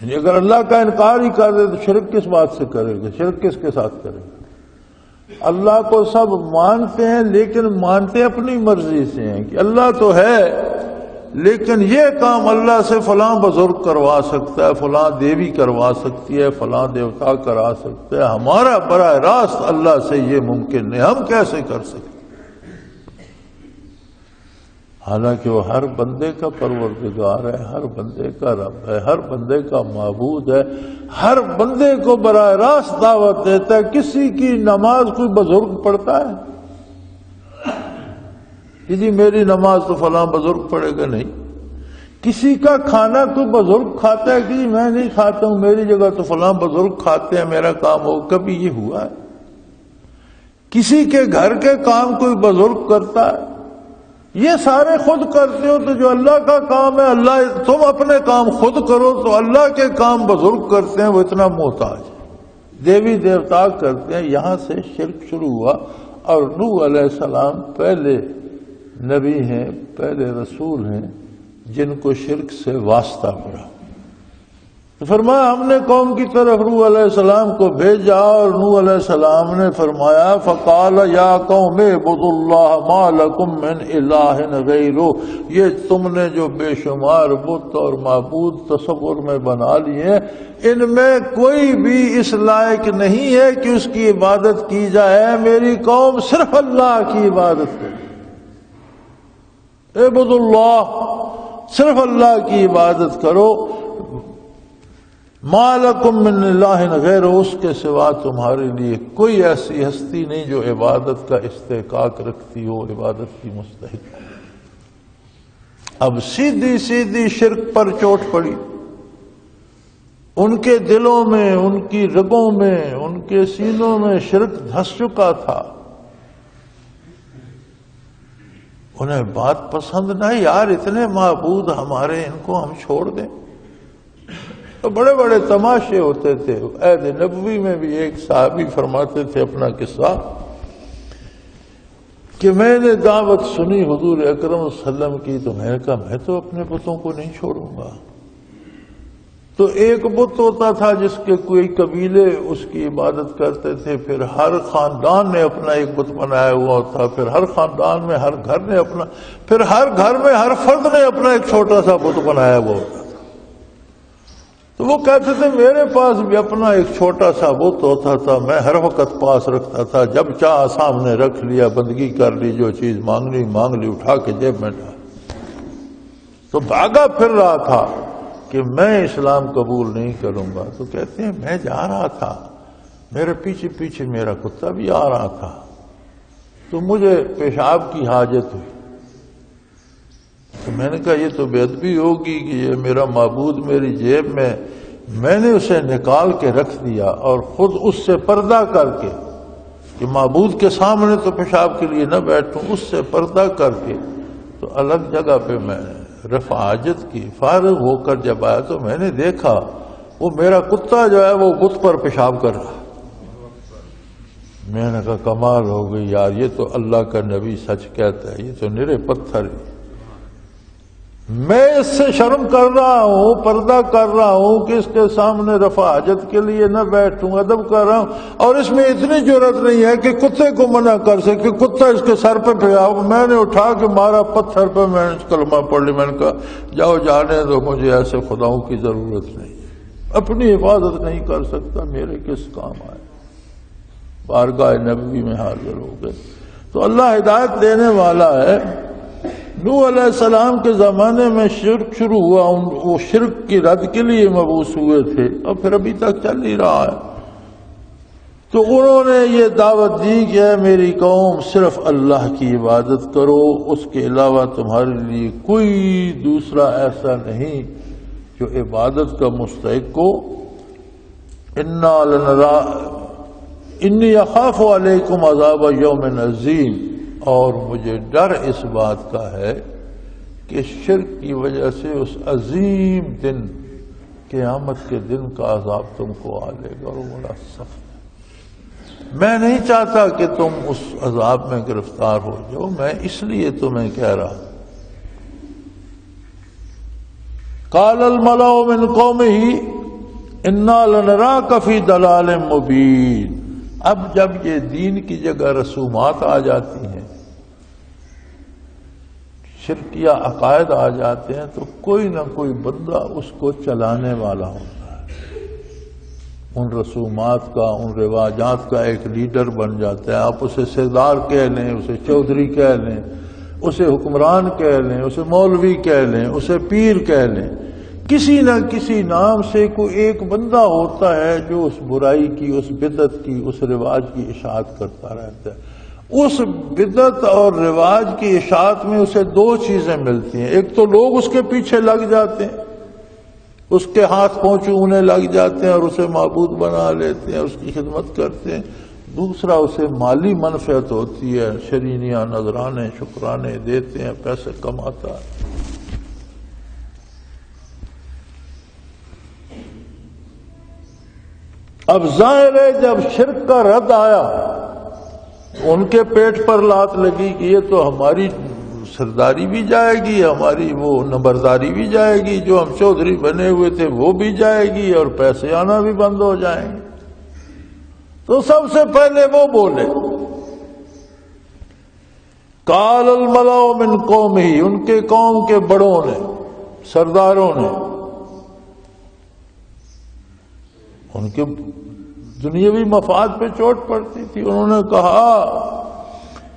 یعنی اگر اللہ کا انکار ہی کر دے تو شرک کس بات سے کرے گا، شرک کس کے ساتھ کرے گا؟ اللہ کو سب مانتے ہیں لیکن مانتے اپنی مرضی سے ہیں کہ اللہ تو ہے لیکن یہ کام اللہ سے فلاں بزرگ کروا سکتا ہے، فلاں دیوی کروا سکتی ہے، فلاں دیوتا کرا سکتا ہے، ہمارا براہ راست اللہ سے یہ ممکن نہیں، ہم کیسے کر سکتے؟ حالانکہ وہ ہر بندے کا پروردگار ہے، ہر بندے کا رب ہے، ہر بندے کا معبود ہے، ہر بندے کو براہ راست دعوت دیتا ہے۔ کسی کی نماز کوئی بزرگ پڑھتا ہے کہ جی میری نماز تو فلاں بزرگ پڑھے گا، نہیں۔ کسی کا کھانا کوئی بزرگ کھاتا ہے کہ جی میں نہیں کھاتا ہوں، میری جگہ تو فلاں بزرگ کھاتے ہیں، میرا کام ہو، کبھی یہ ہوا ہے؟ کسی کے گھر کے کام کوئی بزرگ کرتا ہے؟ یہ سارے خود کرتے ہو تو جو اللہ کا کام ہے اللہ، تم اپنے کام خود کرو تو اللہ کے کام بزرگ کرتے ہیں، وہ اتنا محتاج ہے، دیوی دیوتا کرتے ہیں۔ یہاں سے شرک شروع ہوا اور نوح علیہ السلام پہلے نبی ہیں، پہلے رسول ہیں جن کو شرک سے واسطہ پڑا۔ فرمایا ہم نے قوم کی طرف نوح علیہ السلام کو بھیجا اور نوح علیہ السلام نے فرمایا فقال یا قوم اعبدوا اللہ ما لکم من الہ غیرہ، یہ تم نے جو بے شمار بت اور معبود تصور میں بنا لیے ان میں کوئی بھی اس لائق نہیں ہے کہ اس کی عبادت کی جائے، میری قوم صرف اللہ کی عبادت کرے، اعبدوا اللہ، صرف اللہ کی عبادت کرو، ما لکم من الہ غیر، اس کے سوا تمہارے لیے کوئی ایسی ہستی نہیں جو عبادت کا استحقاق رکھتی ہو، عبادت کی مستحق۔ اب سیدھی سیدھی شرک پر چوٹ پڑی، ان کے دلوں میں، ان کی رگوں میں، ان کے سینوں میں شرک دھس چکا تھا۔ انہیں بات پسند نہ، یار اتنے معبود ہمارے، ان کو ہم چھوڑ دیں۔ تو بڑے بڑے تماشے ہوتے تھے۔ عہد نبوی میں بھی ایک صحابی فرماتے تھے اپنا قصہ کہ میں نے دعوت سنی حضور اکرم صلی اللہ علیہ وسلم کی تو میں نے کہا میں تو اپنے بتوں کو نہیں چھوڑوں گا۔ تو ایک بت ہوتا تھا جس کے کوئی قبیلے اس کی عبادت کرتے تھے، پھر ہر خاندان نے اپنا ایک بت بنایا ہوا تھا، پھر ہر خاندان میں ہر گھر نے اپنا، پھر ہر گھر میں ہر فرد نے اپنا ایک چھوٹا سا بت بنایا ہوا ہوتا تھا۔ تو وہ کہتے تھے میرے پاس بھی اپنا ایک چھوٹا سا بت ہوتا تھا، میں ہر وقت پاس رکھتا تھا، جب چاہ سامنے رکھ لیا، بندگی کر لی، جو چیز مانگنی مانگ لی، اٹھا کے جیب میں ڈال۔ تو بھاگا پھر رہا تھا کہ میں اسلام قبول نہیں کروں گا۔ تو کہتے ہیں میں جا رہا تھا، میرے پیچھے پیچھے میرا کتا بھی آ رہا تھا، تو مجھے پیشاب کی حاجت ہوئی، تو میں نے کہا یہ تو بے ادبی ہوگی کہ یہ میرا معبود میری جیب میں نے اسے نکال کے رکھ دیا اور خود اس سے پردہ کر کے کہ معبود کے سامنے تو پیشاب کے لیے نہ بیٹھوں، اس سے پردہ کر کے تو الگ جگہ پہ میں رفع حاجت کی، فارغ ہو کر جب آیا تو میں نے دیکھا وہ میرا کتا جو ہے وہ بت پر پیشاب کر رہا۔ میں نے کہا کمال ہو گئی یار، یہ تو اللہ کا نبی سچ کہتا ہے، یہ تو نرے پتھر۔ میں اس سے شرم کر رہا ہوں، پردہ کر رہا ہوں کہ اس کے سامنے رفع حاجت کے لیے نہ بیٹھوں، ادب کر رہا ہوں، اور اس میں اتنی جرت نہیں ہے کہ کتے کو منع کر سکے، کتا اس کے سر پہ پھیلا۔ میں نے اٹھا کے مارا پتھر پہ، میں نے کلمہ پڑھ لی، میں نے کہا جاؤ جانے دو، مجھے ایسے خداؤں کی ضرورت نہیں، اپنی حفاظت نہیں کر سکتا، میرے کس کام آئے۔ بارگاہ نبوی میں حاضر ہو گئے۔ تو اللہ ہدایت دینے والا ہے۔ نوح علیہ السلام کے زمانے میں شرک شروع ہوا، وہ شرک کی رد کے لیے مبعوث ہوئے تھے اور پھر ابھی تک چل ہی رہا ہے۔ تو انہوں نے یہ دعوت دی کہ اے میری قوم صرف اللہ کی عبادت کرو، اس کے علاوہ تمہارے لیے کوئی دوسرا ایسا نہیں جو عبادت کا مستحق ہو۔ انی اخاف علیکم عذاب یوم عظیم، اور مجھے ڈر اس بات کا ہے کہ شرک کی وجہ سے اس عظیم دن قیامت کے دن کا عذاب تم کو آ لے گا اور بڑا سخت ہے۔ میں نہیں چاہتا کہ تم اس عذاب میں گرفتار ہو جاؤ، میں اس لیے تمہیں کہہ رہا ہوں۔ قال الملأ من قومه انا لنراک فی ضلال مبین۔ اب جب یہ دین کی جگہ رسومات آ جاتی ہیں، شرکیہ عقائد آ جاتے ہیں، تو کوئی نہ کوئی بندہ اس کو چلانے والا ہوتا ہے، ان رسومات کا، ان رواجات کا ایک لیڈر بن جاتا ہے۔ آپ اسے سردار کہہ لیں، اسے چودھری کہہ لیں، اسے حکمران کہہ لیں، اسے مولوی کہہ لیں، اسے پیر کہہ لیں، کسی نہ کسی نام سے کوئی ایک بندہ ہوتا ہے جو اس برائی کی، اس بدعت کی، اس رواج کی اشاعت کرتا رہتا ہے۔ اس بدعت اور رواج کی اشاعت میں اسے دو چیزیں ملتی ہیں، ایک تو لوگ اس کے پیچھے لگ جاتے ہیں، اس کے ہاتھ پاؤں چومنے لگ جاتے ہیں اور اسے معبود بنا لیتے ہیں، اس کی خدمت کرتے ہیں۔ دوسرا اسے مالی منفعت ہوتی ہے، شرینیاں، نذرانے، شکرانے دیتے ہیں، پیسے کماتا ہے۔ اب ظاہر ہے جب شرک کا رد آیا ان کے پیٹ پر لات لگی کہ یہ تو ہماری سرداری بھی جائے گی، ہماری وہ نمبرداری بھی جائے گی، جو ہم چودھری بنے ہوئے تھے وہ بھی جائے گی، اور پیسے آنا بھی بند ہو جائیں گے۔ تو سب سے پہلے وہ بولے، قال الملأ من قومہ، ان کے قوم کے بڑوں نے، سرداروں نے، ان کے دنیاوی مفاد پہ چوٹ پڑتی تھی، انہوں نے کہا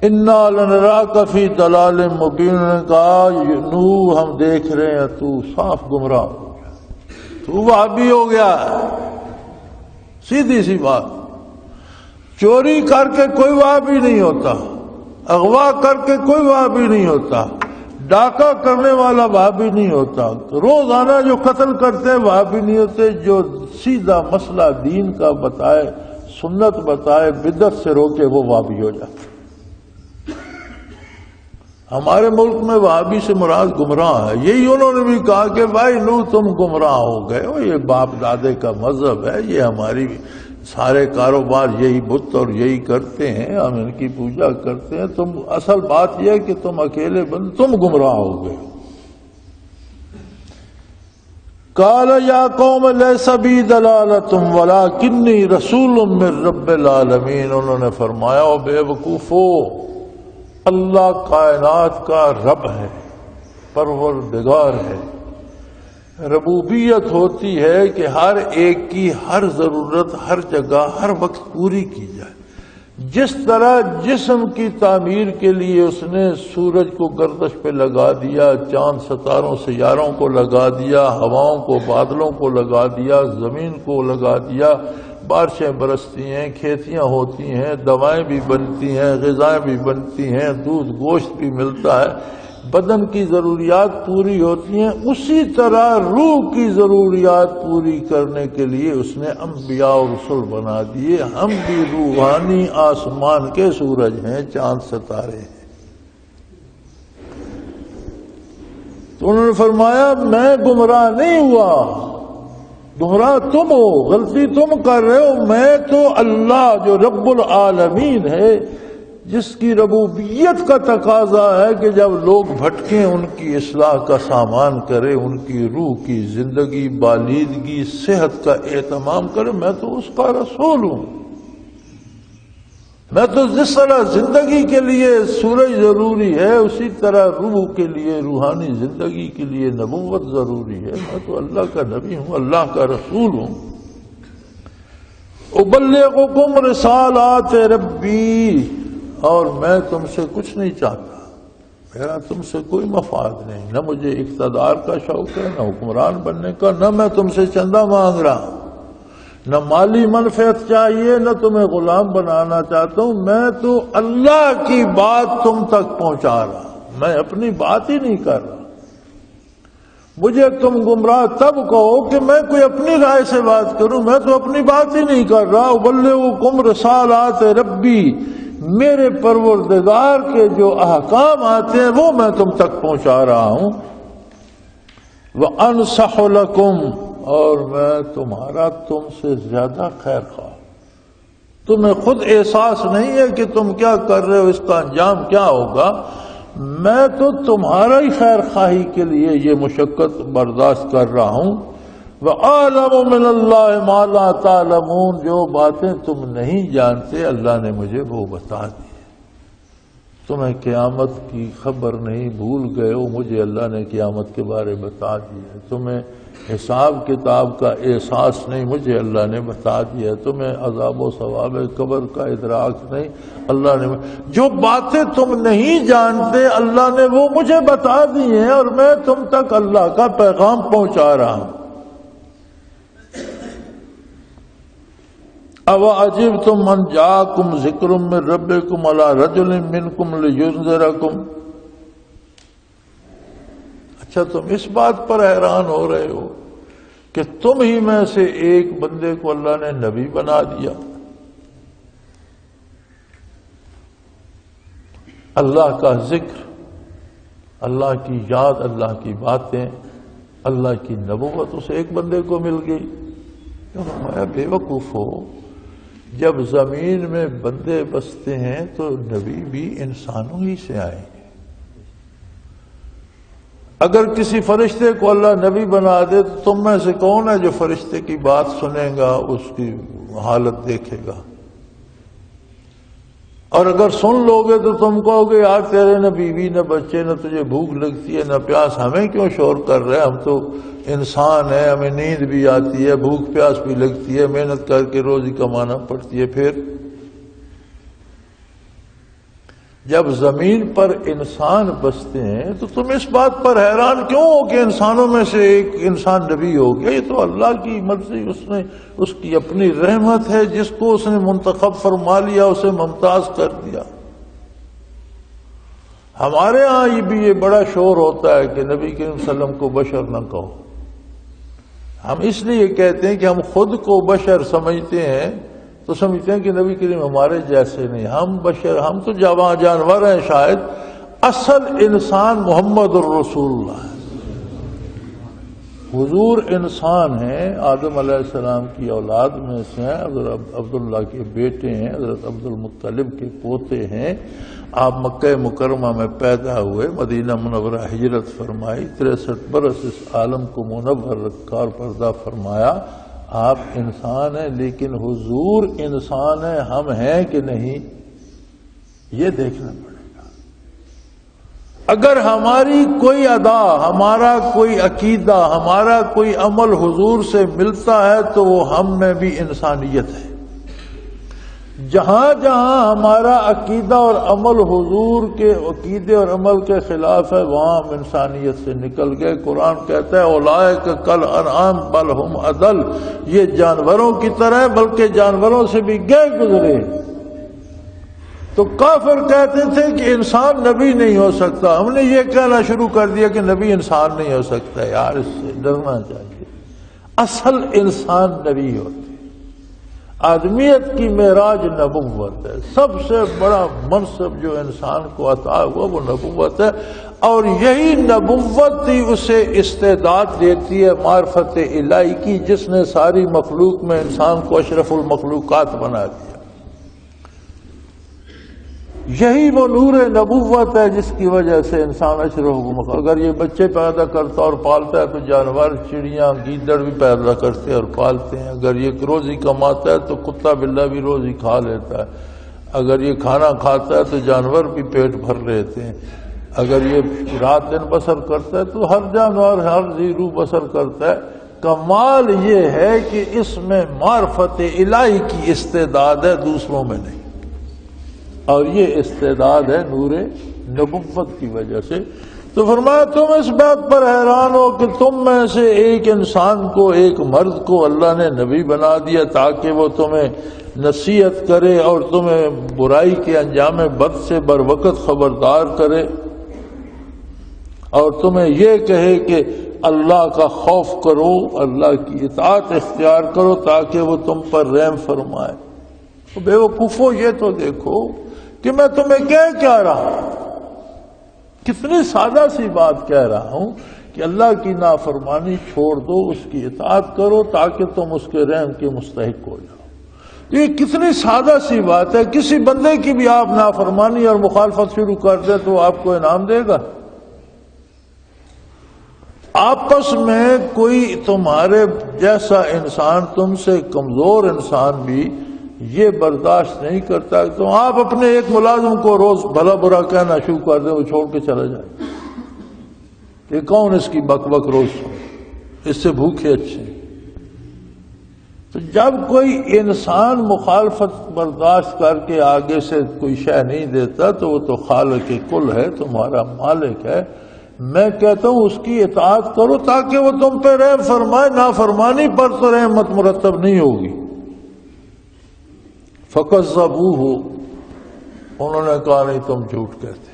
انا لنراک فی ضلال مبین، انہوں نے کہا نوح ہم دیکھ رہے ہیں تو صاف گمراہ ہو گیا، تو وہابی ہو گیا ہے۔ سیدھی سی بات، چوری کر کے کوئی وہابی نہیں ہوتا، اغوا کر کے کوئی وہابی نہیں ہوتا، ڈاکہ کرنے والا وہابی نہیں ہوتا، روزانہ جو قتل کرتے ہیں وہابی نہیں ہوتے، جو سیدھا مسئلہ دین کا بتائے، سنت بتائے، بدعت سے روکے، وہ وہابی ہو جاتا۔ ہمارے ملک میں وہابی سے مراد گمراہ ہے، یہی انہوں نے بھی کہا کہ بھائی نو تم گمراہ ہو گئے ہو، یہ باپ دادے کا مذہب ہے، یہ ہماری سارے کاروبار یہی بت اور یہی کرتے ہیں، ہم ان کی پوجا کرتے ہیں، تم اصل بات یہ ہے کہ تم اکیلے بند، تم گمراہ ہو گئے۔ قال یا قوم لیس بی ضلالۃ ولکنی رسول من رب العالمین، انہوں نے فرمایا او بے وقوفو، اللہ کائنات کا رب ہے، پروردگار ہے۔ ربوبیت ہوتی ہے کہ ہر ایک کی ہر ضرورت ہر جگہ ہر وقت پوری کی جائے۔ جس طرح جسم کی تعمیر کے لیے اس نے سورج کو گردش پہ لگا دیا، چاند ستاروں سیاروں کو لگا دیا، ہواؤں کو بادلوں کو لگا دیا، زمین کو لگا دیا، بارشیں برستی ہیں، کھیتیاں ہوتی ہیں، دوائیں بھی بنتی ہیں، غذائیں بھی بنتی ہیں، دودھ گوشت بھی ملتا ہے، بدن کی ضروریات پوری ہوتی ہیں، اسی طرح روح کی ضروریات پوری کرنے کے لیے اس نے انبیاء اور رسول بنا دیے۔ ہم بھی روحانی آسمان کے سورج ہیں، چاند ستارے ہیں۔ تو انہوں نے فرمایا میں گمراہ نہیں ہوا، گمراہ تم ہو، غلطی تم کر رہے ہو، میں تو اللہ جو رب العالمین ہے، جس کی ربوبیت کا تقاضا ہے کہ جب لوگ بھٹکیں ان کی اصلاح کا سامان کرے، ان کی روح کی زندگی، بالیدگی، صحت کا اہتمام کرے، میں تو اس کا رسول ہوں۔ میں تو جس طرح زندگی کے لیے سورج ضروری ہے اسی طرح روح کے لیے، روحانی زندگی کے لیے نبوت ضروری ہے، میں تو اللہ کا نبی ہوں، اللہ کا رسول ہوں۔ ابلغکم رسالات ربی، اور میں تم سے کچھ نہیں چاہتا، میرا تم سے کوئی مفاد نہیں، نہ مجھے اقتدار کا شوق ہے، نہ حکمران بننے کا، نہ میں تم سے چندہ مانگ رہا ہوں، نہ مالی منفعت چاہیے، نہ تمہیں غلام بنانا چاہتا ہوں، میں تو اللہ کی بات تم تک پہنچا رہا ہوں، میں اپنی بات ہی نہیں کر رہا۔ مجھے تم گمراہ تب کہو کہ میں کوئی اپنی رائے سے بات کروں، میں تو اپنی بات ہی نہیں کر رہا۔ ابلغکم رسالات ربی، میرے پروردگار کے جو احکام آتے ہیں وہ میں تم تک پہنچا رہا ہوں۔ وانصح لکم، اور میں تمہارا تم سے زیادہ خیر خواہ۔ تمہیں خود احساس نہیں ہے کہ تم کیا کر رہے ہو، اس کا انجام کیا ہوگا، میں تو تمہارا ہی خیر خواہی کے لیے یہ مشقت برداشت کر رہا ہوں۔ وَأَعْلَمُ مِنَ اللَّهِ مَا لَا تَعْلَمُونَ، جو باتیں تم نہیں جانتے اللہ نے مجھے وہ بتا دی۔ تمہیں قیامت کی خبر نہیں، بھول گئے ہو، مجھے اللہ نے قیامت کے بارے بتا دیا۔ تمہیں حساب کتاب کا احساس نہیں، مجھے اللہ نے بتا دیا۔ تمہیں عذاب و ثواب قبر کا ادراک نہیں، اللہ نے جو باتیں تم نہیں جانتے اللہ نے وہ مجھے بتا دی ہیں، اور میں تم تک اللہ کا پیغام پہنچا رہا ہوں۔ اَوَعَجِبْتُمْ أَنْ جَاءَكُمْ ذِكْرٌ مِّن رَّبِّكُمْ عَلَىٰ رَجُلٍ مِّنكُمْ لِيُنذِرَكُمْ، اچھا تم اس بات پر حیران ہو رہے ہو کہ تم ہی میں سے ایک بندے کو اللہ نے نبی بنا دیا۔ اللہ کا ذکر، اللہ کی یاد، اللہ کی باتیں، اللہ کی نبوت اس ایک بندے کو مل گئی۔ فرمایا بے وقوف ہو، جب زمین میں بندے بستے ہیں تو نبی بھی انسانوں ہی سے آئیں گے۔ اگر کسی فرشتے کو اللہ نبی بنا دے تو تم میں سے کون ہے جو فرشتے کی بات سنے گا، اس کی حالت دیکھے گا؟ اور اگر سن لو گے تو تم کہو گے یار تیرے نہ بیوی نہ بچے، نہ تجھے بھوک لگتی ہے نہ پیاس، ہمیں کیوں شور کر رہے ہیں، ہم تو انسان ہیں، ہمیں نیند بھی آتی ہے، بھوک پیاس بھی لگتی ہے، محنت کر کے روزی کمانا پڑتی ہے۔ پھر جب زمین پر انسان بستے ہیں تو تم اس بات پر حیران کیوں ہو کہ انسانوں میں سے ایک انسان نبی ہو گیا؟ یہ تو اللہ کی مرضی، اس کی اپنی رحمت ہے، جس کو اس نے منتخب فرما لیا اسے ممتاز کر دیا۔ ہمارے ہاں یہ بڑا شور ہوتا ہے کہ نبی کریم صلی اللہ علیہ وسلم کو بشر نہ کہو۔ ہم اس لیے کہتے ہیں کہ ہم خود کو بشر سمجھتے ہیں تو سمجھتے ہیں کہ نبی کریم ہمارے جیسے نہیں، ہم بشر، ہم تو جانور ہیں شاید، اصل انسان محمد الرسول اللہ ہے۔ حضور انسان ہیں، آدم علیہ السلام کی اولاد میں سے ہیں، حضرت عبداللہ کے بیٹے ہیں، حضرت عبد المطلب کے پوتے ہیں۔ آپ مکہ مکرمہ میں پیدا ہوئے، مدینہ منورہ ہجرت فرمائی، 63 برس اس عالم کو منور رکھا اور پردہ فرمایا۔ آپ انسان ہیں لیکن حضور انسان ہیں، ہم ہیں کہ نہیں یہ دیکھنا پڑے گا۔ اگر ہماری کوئی ادا، ہمارا کوئی عقیدہ، ہمارا کوئی عمل حضور سے ملتا ہے تو وہ ہم میں بھی انسانیت ہے۔ جہاں جہاں ہمارا عقیدہ اور عمل حضور کے عقیدے اور عمل کے خلاف ہے وہاں ہم انسانیت سے نکل گئے۔ قرآن کہتا ہے اولئک کالانعام بل ہم اضل، یہ جانوروں کی طرح بلکہ جانوروں سے بھی گئے گزرے۔ تو کافر کہتے تھے کہ انسان نبی نہیں ہو سکتا، ہم نے یہ کہنا شروع کر دیا کہ نبی انسان نہیں ہو سکتا۔ یار اس سے ڈرنا چاہیے، اصل انسان نبی ہوتے۔ آدمیت کی معراج نبوت ہے، سب سے بڑا منصب جو انسان کو عطا ہوا وہ نبوت ہے، اور یہی نبوت ہی اسے استعداد دیتی ہے معرفت الہی کی، جس نے ساری مخلوق میں انسان کو اشرف المخلوقات بنا دیا۔ یہی وہ نور نبوت ہے جس کی وجہ سے انسان اشرف المخلوق، اگر یہ بچے پیدا کرتا اور پالتا ہے تو جانور چڑیاں گیدڑ بھی پیدا کرتے اور پالتے ہیں، اگر یہ روزی کماتا ہے تو کتا بلہ بھی روزی کھا لیتا ہے، اگر یہ کھانا کھاتا ہے تو جانور بھی پیٹ بھر لیتے ہیں، اگر یہ رات دن بسر کرتا ہے تو ہر جانور ہر ذی روح بسر کرتا ہے۔ کمال یہ ہے کہ اس میں معرفت الہی کی استعداد ہے، دوسروں میں نہیں، اور یہ استعداد ہے نور نبوت کی وجہ سے۔ تو فرمایا تم اس بات پر حیران ہو کہ تم میں سے ایک انسان کو، ایک مرد کو اللہ نے نبی بنا دیا تاکہ وہ تمہیں نصیحت کرے اور تمہیں برائی کے انجام بد سے بر وقت خبردار کرے، اور تمہیں یہ کہے کہ اللہ کا خوف کرو، اللہ کی اطاعت اختیار کرو تاکہ وہ تم پر رحم فرمائے۔ تو بے وقوفو، یہ تو دیکھو کہ میں تمہیں کہہ رہا ہوں، کتنی سادہ سی بات کہہ رہا ہوں کہ اللہ کی نافرمانی چھوڑ دو، اس کی اطاعت کرو تاکہ تم اس کے رحم کے مستحق ہو جاؤ۔ یہ کتنی سادہ سی بات ہے، کسی بندے کی بھی آپ نافرمانی اور مخالفت شروع کر دیں تو وہ آپ کو انعام دے گا؟ آپس میں کوئی تمہارے جیسا انسان، تم سے کمزور انسان بھی یہ برداشت نہیں کرتا کہ تم آپ اپنے ایک ملازم کو روز بھلا برا کہنا شروع کر دیں، وہ چھوڑ کے چلا جائے۔ یہ کون اس کی بک بک روز سن، اس سے بھوکے اچھے۔ تو جب کوئی انسان مخالفت برداشت کر کے آگے سے کوئی شے نہیں دیتا تو وہ تو خالق کل ہے، تمہارا مالک ہے۔ میں کہتا ہوں اس کی اطاعت کرو تاکہ وہ تم پہ رحم فرمائے، نافرمانی پر تو رحمت مرتب نہیں ہوگی۔ فَكَذَّبُوهُ، انہوں نے کہا نہیں تم جھوٹ کہتے،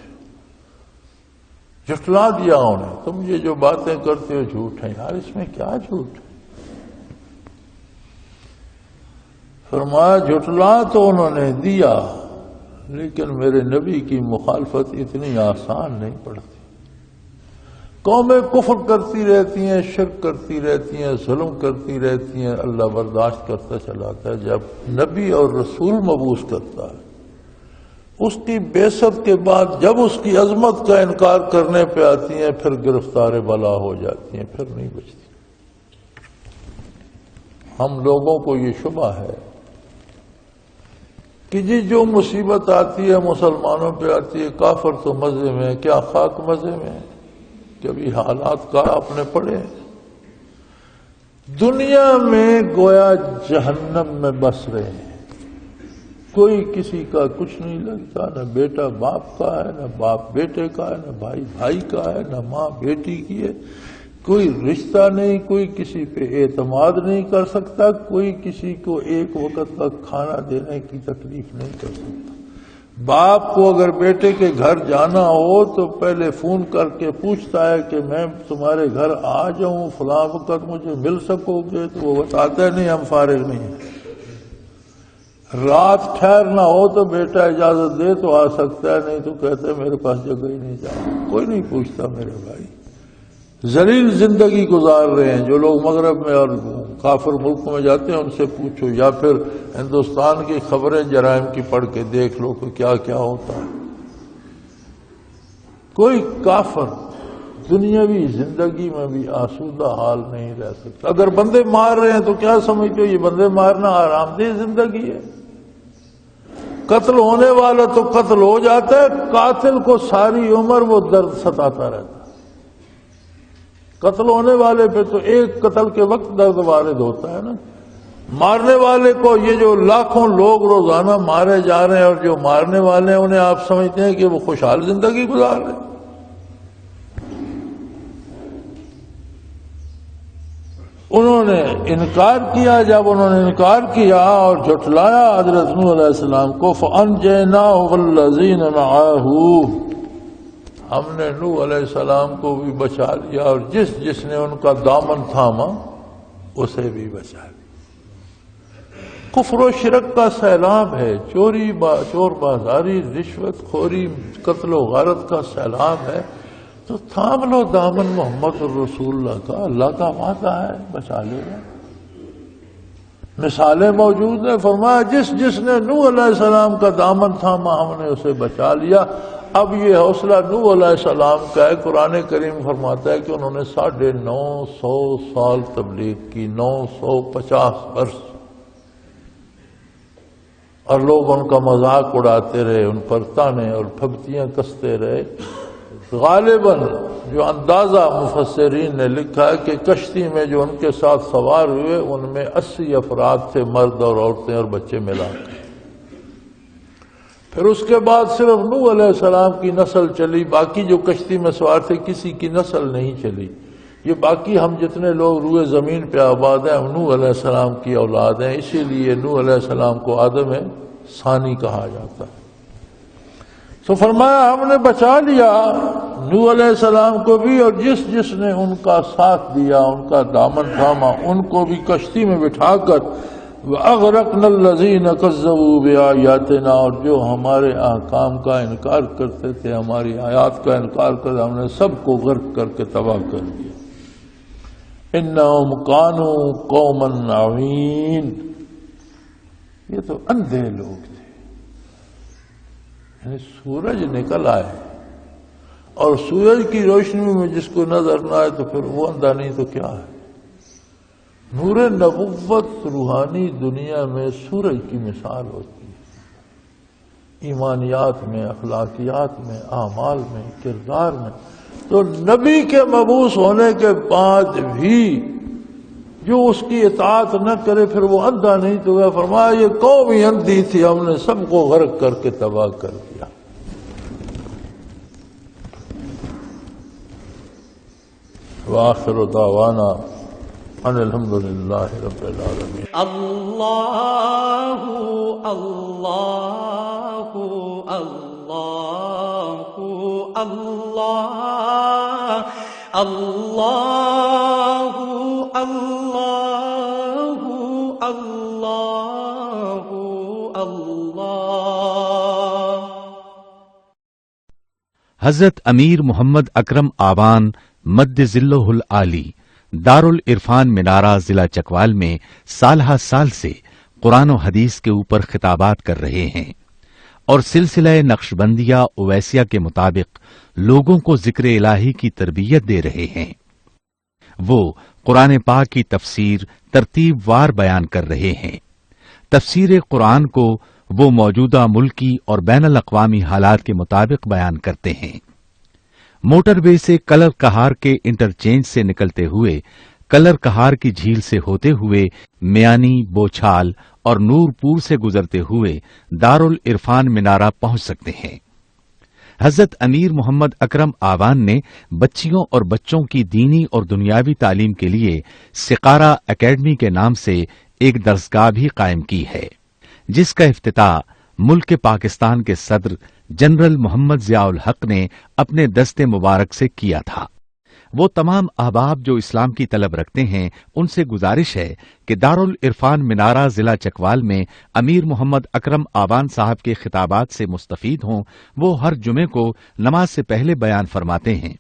جھٹلا دیا انہیں، تم یہ جو باتیں کرتے ہو جھوٹ ہیں۔ یار اس میں کیا جھوٹ؟ فرمایا جھٹلا تو انہوں نے دیا، لیکن میرے نبی کی مخالفت اتنی آسان نہیں پڑتی۔ قومیں کفر کرتی رہتی ہیں، شرک کرتی رہتی ہیں، ظلم کرتی رہتی ہیں، اللہ برداشت کرتا چلاتا ہے۔ جب نبی اور رسول مبعوث کرتا ہے، اس کی بعثت کے بعد جب اس کی عظمت کا انکار کرنے پہ آتی ہیں پھر گرفتار بلا ہو جاتی ہیں، پھر نہیں بچتی۔ ہم لوگوں کو یہ شبہ ہے کہ جی جو مصیبت آتی ہے مسلمانوں پہ آتی ہے، کافر تو مزے میں، کیا خاک مزے میں؟ کبھی حالات کا اپنے پڑے، دنیا میں گویا جہنم میں بس رہے ہیں، کوئی کسی کا کچھ نہیں لگتا، نہ بیٹا باپ کا ہے، نہ باپ بیٹے کا ہے، نہ بھائی بھائی کا ہے، نہ ماں بیٹی کی ہے، کوئی رشتہ نہیں، کوئی کسی پہ اعتماد نہیں کر سکتا، کوئی کسی کو ایک وقت کا کھانا دینے کی تکلیف نہیں کر سکتا۔ باپ کو اگر بیٹے کے گھر جانا ہو تو پہلے فون کر کے پوچھتا ہے کہ میں تمہارے گھر آ جاؤں فلاں وقت مجھے مل سکو گے؟ تو وہ بتاتا ہے نہیں، ہم فارغ نہیں ہیں۔ رات ٹھہرنا ہو تو بیٹا اجازت دے تو آ سکتا ہے، نہیں تو کہتا ہے میرے پاس جگہ ہی نہیں جاؤں۔ کوئی نہیں پوچھتا میرے بھائی، ذلیل زندگی گزار رہے ہیں۔ جو لوگ مغرب میں اور کافر ملک میں جاتے ہیں ان سے پوچھو، یا پھر ہندوستان کی خبریں جرائم کی پڑھ کے دیکھ لو کہ کیا کیا ہوتا ہے۔ کوئی کافر دنیاوی زندگی میں بھی آسودہ حال نہیں رہ سکتا۔ اگر بندے مار رہے ہیں تو کیا سمجھتے ہو یہ بندے مارنا آرام دہ زندگی ہے؟ قتل ہونے والا تو قتل ہو جاتا ہے، قاتل کو ساری عمر وہ درد ستاتا رہتا ہے۔ قتل ہونے والے پہ تو ایک قتل کے وقت درد وارد ہوتا ہے نا، مارنے والے کو یہ جو لاکھوں لوگ روزانہ مارے جا رہے ہیں اور جو مارنے والے ہیں انہیں آپ سمجھتے ہیں کہ وہ خوشحال زندگی گزار رہے ہیں؟ انہوں نے انکار کیا، جب انہوں نے انکار کیا اور جھٹلایا حضرت نوح علیہ السلام کو، فَأَنْجَيْنَاهُ وَالَّذِينَ مَعَهُ، ہم نے نوح علیہ السلام کو بھی بچا لیا اور جس نے ان کا دامن تھاما اسے بھی بچا لیا۔ کفر و شرک کا سیلاب ہے، چور بازاری، رشوت خوری، قتل و غارت کا سیلاب ہے، تو تھام لو دامن محمد الرسول اللہ کا، اللہ کا وعدہ ہے بچا لے گا۔ مثالیں موجود ہیں، فرمایا جس نے نوح علیہ السلام کا دامن تھاما ہم نے اسے بچا لیا۔ اب یہ حوصلہ نوح علیہ السلام کا ہے۔ قرآن کریم فرماتا ہے کہ انہوں نے 950 سال تبلیغ کی، 950 برس، اور لوگ ان کا مذاق اڑاتے رہے، ان پر تانے اور پھبتیاں کستے رہے۔ غالباً جو اندازہ مفسرین نے لکھا ہے کہ کشتی میں جو ان کے ساتھ سوار ہوئے ان میں 80 افراد تھے، مرد اور عورتیں اور بچے ملا کے۔ پھر اس کے بعد صرف نوح علیہ السلام کی نسل چلی، باقی جو کشتی میں سوار تھے کسی کی نسل نہیں چلی۔ یہ باقی ہم جتنے لوگ روئے زمین پہ آباد ہیں نوح علیہ السلام کی اولاد ہیں، اسی لیے نوح علیہ السلام کو آدم ثانی کہا جاتا ہے۔ تو فرمایا ہم نے بچا لیا نوح علیہ السلام کو بھی، اور جس جس نے ان کا ساتھ دیا، ان کا دامن تھاما، ان کو بھی کشتی میں بٹھا کر وَأَغْرَقْنَا الَّذِينَ كَذَّبُوا بِآيَاتِنَا، اور جو ہمارے احکام کا انکار کرتے تھے، ہماری آیات کا انکار کرتے، ہم نے سب کو غرق کر کے تباہ کر دیا۔ إِنَّهُمْ كَانُوا قَوْمًا عَمِينَ، یہ تو اندھے لوگ تھے، یعنی سورج نکل آئے اور سورج کی روشنی میں جس کو نظر نہ آئے تو پھر وہ اندھا نہیں تو کیا ہے؟ نور نبوت روحانی دنیا میں سورج کی مثال ہوتی ہے، ایمانیات میں، اخلاقیات میں، اعمال میں، کردار میں۔ تو نبی کے مبعوث ہونے کے بعد بھی جو اس کی اطاعت نہ کرے پھر وہ اندھا نہیں تو وہ فرمایا یہ قوم ہی اندھی تھی، ہم نے سب کو غرق کر کے تباہ کر دیا۔ وآخر دعوانا ان الحمد للہ رب العالمین۔ اللہ اللہ اللہ اللہ اللہ اللہ اللہ اللہ۔ حضرت امیر محمد اکرم آبان مد ظلہ العالی دارالعرفان منارہ ضلع چکوال میں سالہ سال سے قرآن و حدیث کے اوپر خطابات کر رہے ہیں اور سلسلہ نقشبندیہ اویسیہ کے مطابق لوگوں کو ذکر الہی کی تربیت دے رہے ہیں۔ وہ قرآن پاک کی تفسیر ترتیب وار بیان کر رہے ہیں۔ تفسیر قرآن کو وہ موجودہ ملکی اور بین الاقوامی حالات کے مطابق بیان کرتے ہیں۔ موٹر وے سے کلر کہار کے انٹرچینج سے نکلتے ہوئے، کلر کہار کی جھیل سے ہوتے ہوئے میانی، بوچھال اور نور پور سے گزرتے ہوئے دارالعرفان منارہ پہنچ سکتے ہیں۔ حضرت امیر محمد اکرم آبان نے بچیوں اور بچوں کی دینی اور دنیاوی تعلیم کے لیے سقارہ اکیڈمی کے نام سے ایک درسگاہ بھی قائم کی ہے، جس کا افتتاح ملک پاکستان کے صدر جنرل محمد ضیاء الحق نے اپنے دست مبارک سے کیا تھا۔ وہ تمام احباب جو اسلام کی طلب رکھتے ہیں ان سے گزارش ہے کہ دارالعرفان منارہ ضلع چکوال میں امیر محمد اکرم آبان صاحب کے خطابات سے مستفید ہوں۔ وہ ہر جمعے کو نماز سے پہلے بیان فرماتے ہیں۔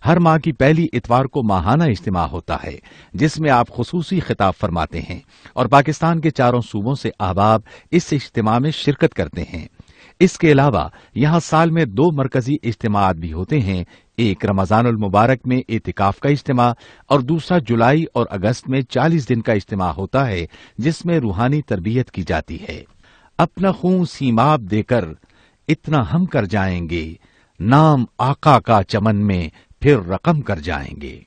ہر ماہ کی پہلی اتوار کو ماہانہ اجتماع ہوتا ہے جس میں آپ خصوصی خطاب فرماتے ہیں اور پاکستان کے چاروں صوبوں سے احباب اس اجتماع میں شرکت کرتے ہیں۔ اس کے علاوہ یہاں سال میں 2 مرکزی اجتماعات بھی ہوتے ہیں، ایک رمضان المبارک میں اعتکاف کا اجتماع اور دوسرا جولائی اور اگست میں 40 دن کا اجتماع ہوتا ہے جس میں روحانی تربیت کی جاتی ہے۔ اپنا خون سیماب دے کر اتنا ہم کر جائیں گے، نام آقا کا چمن میں پھر رقم کر جائیں گے۔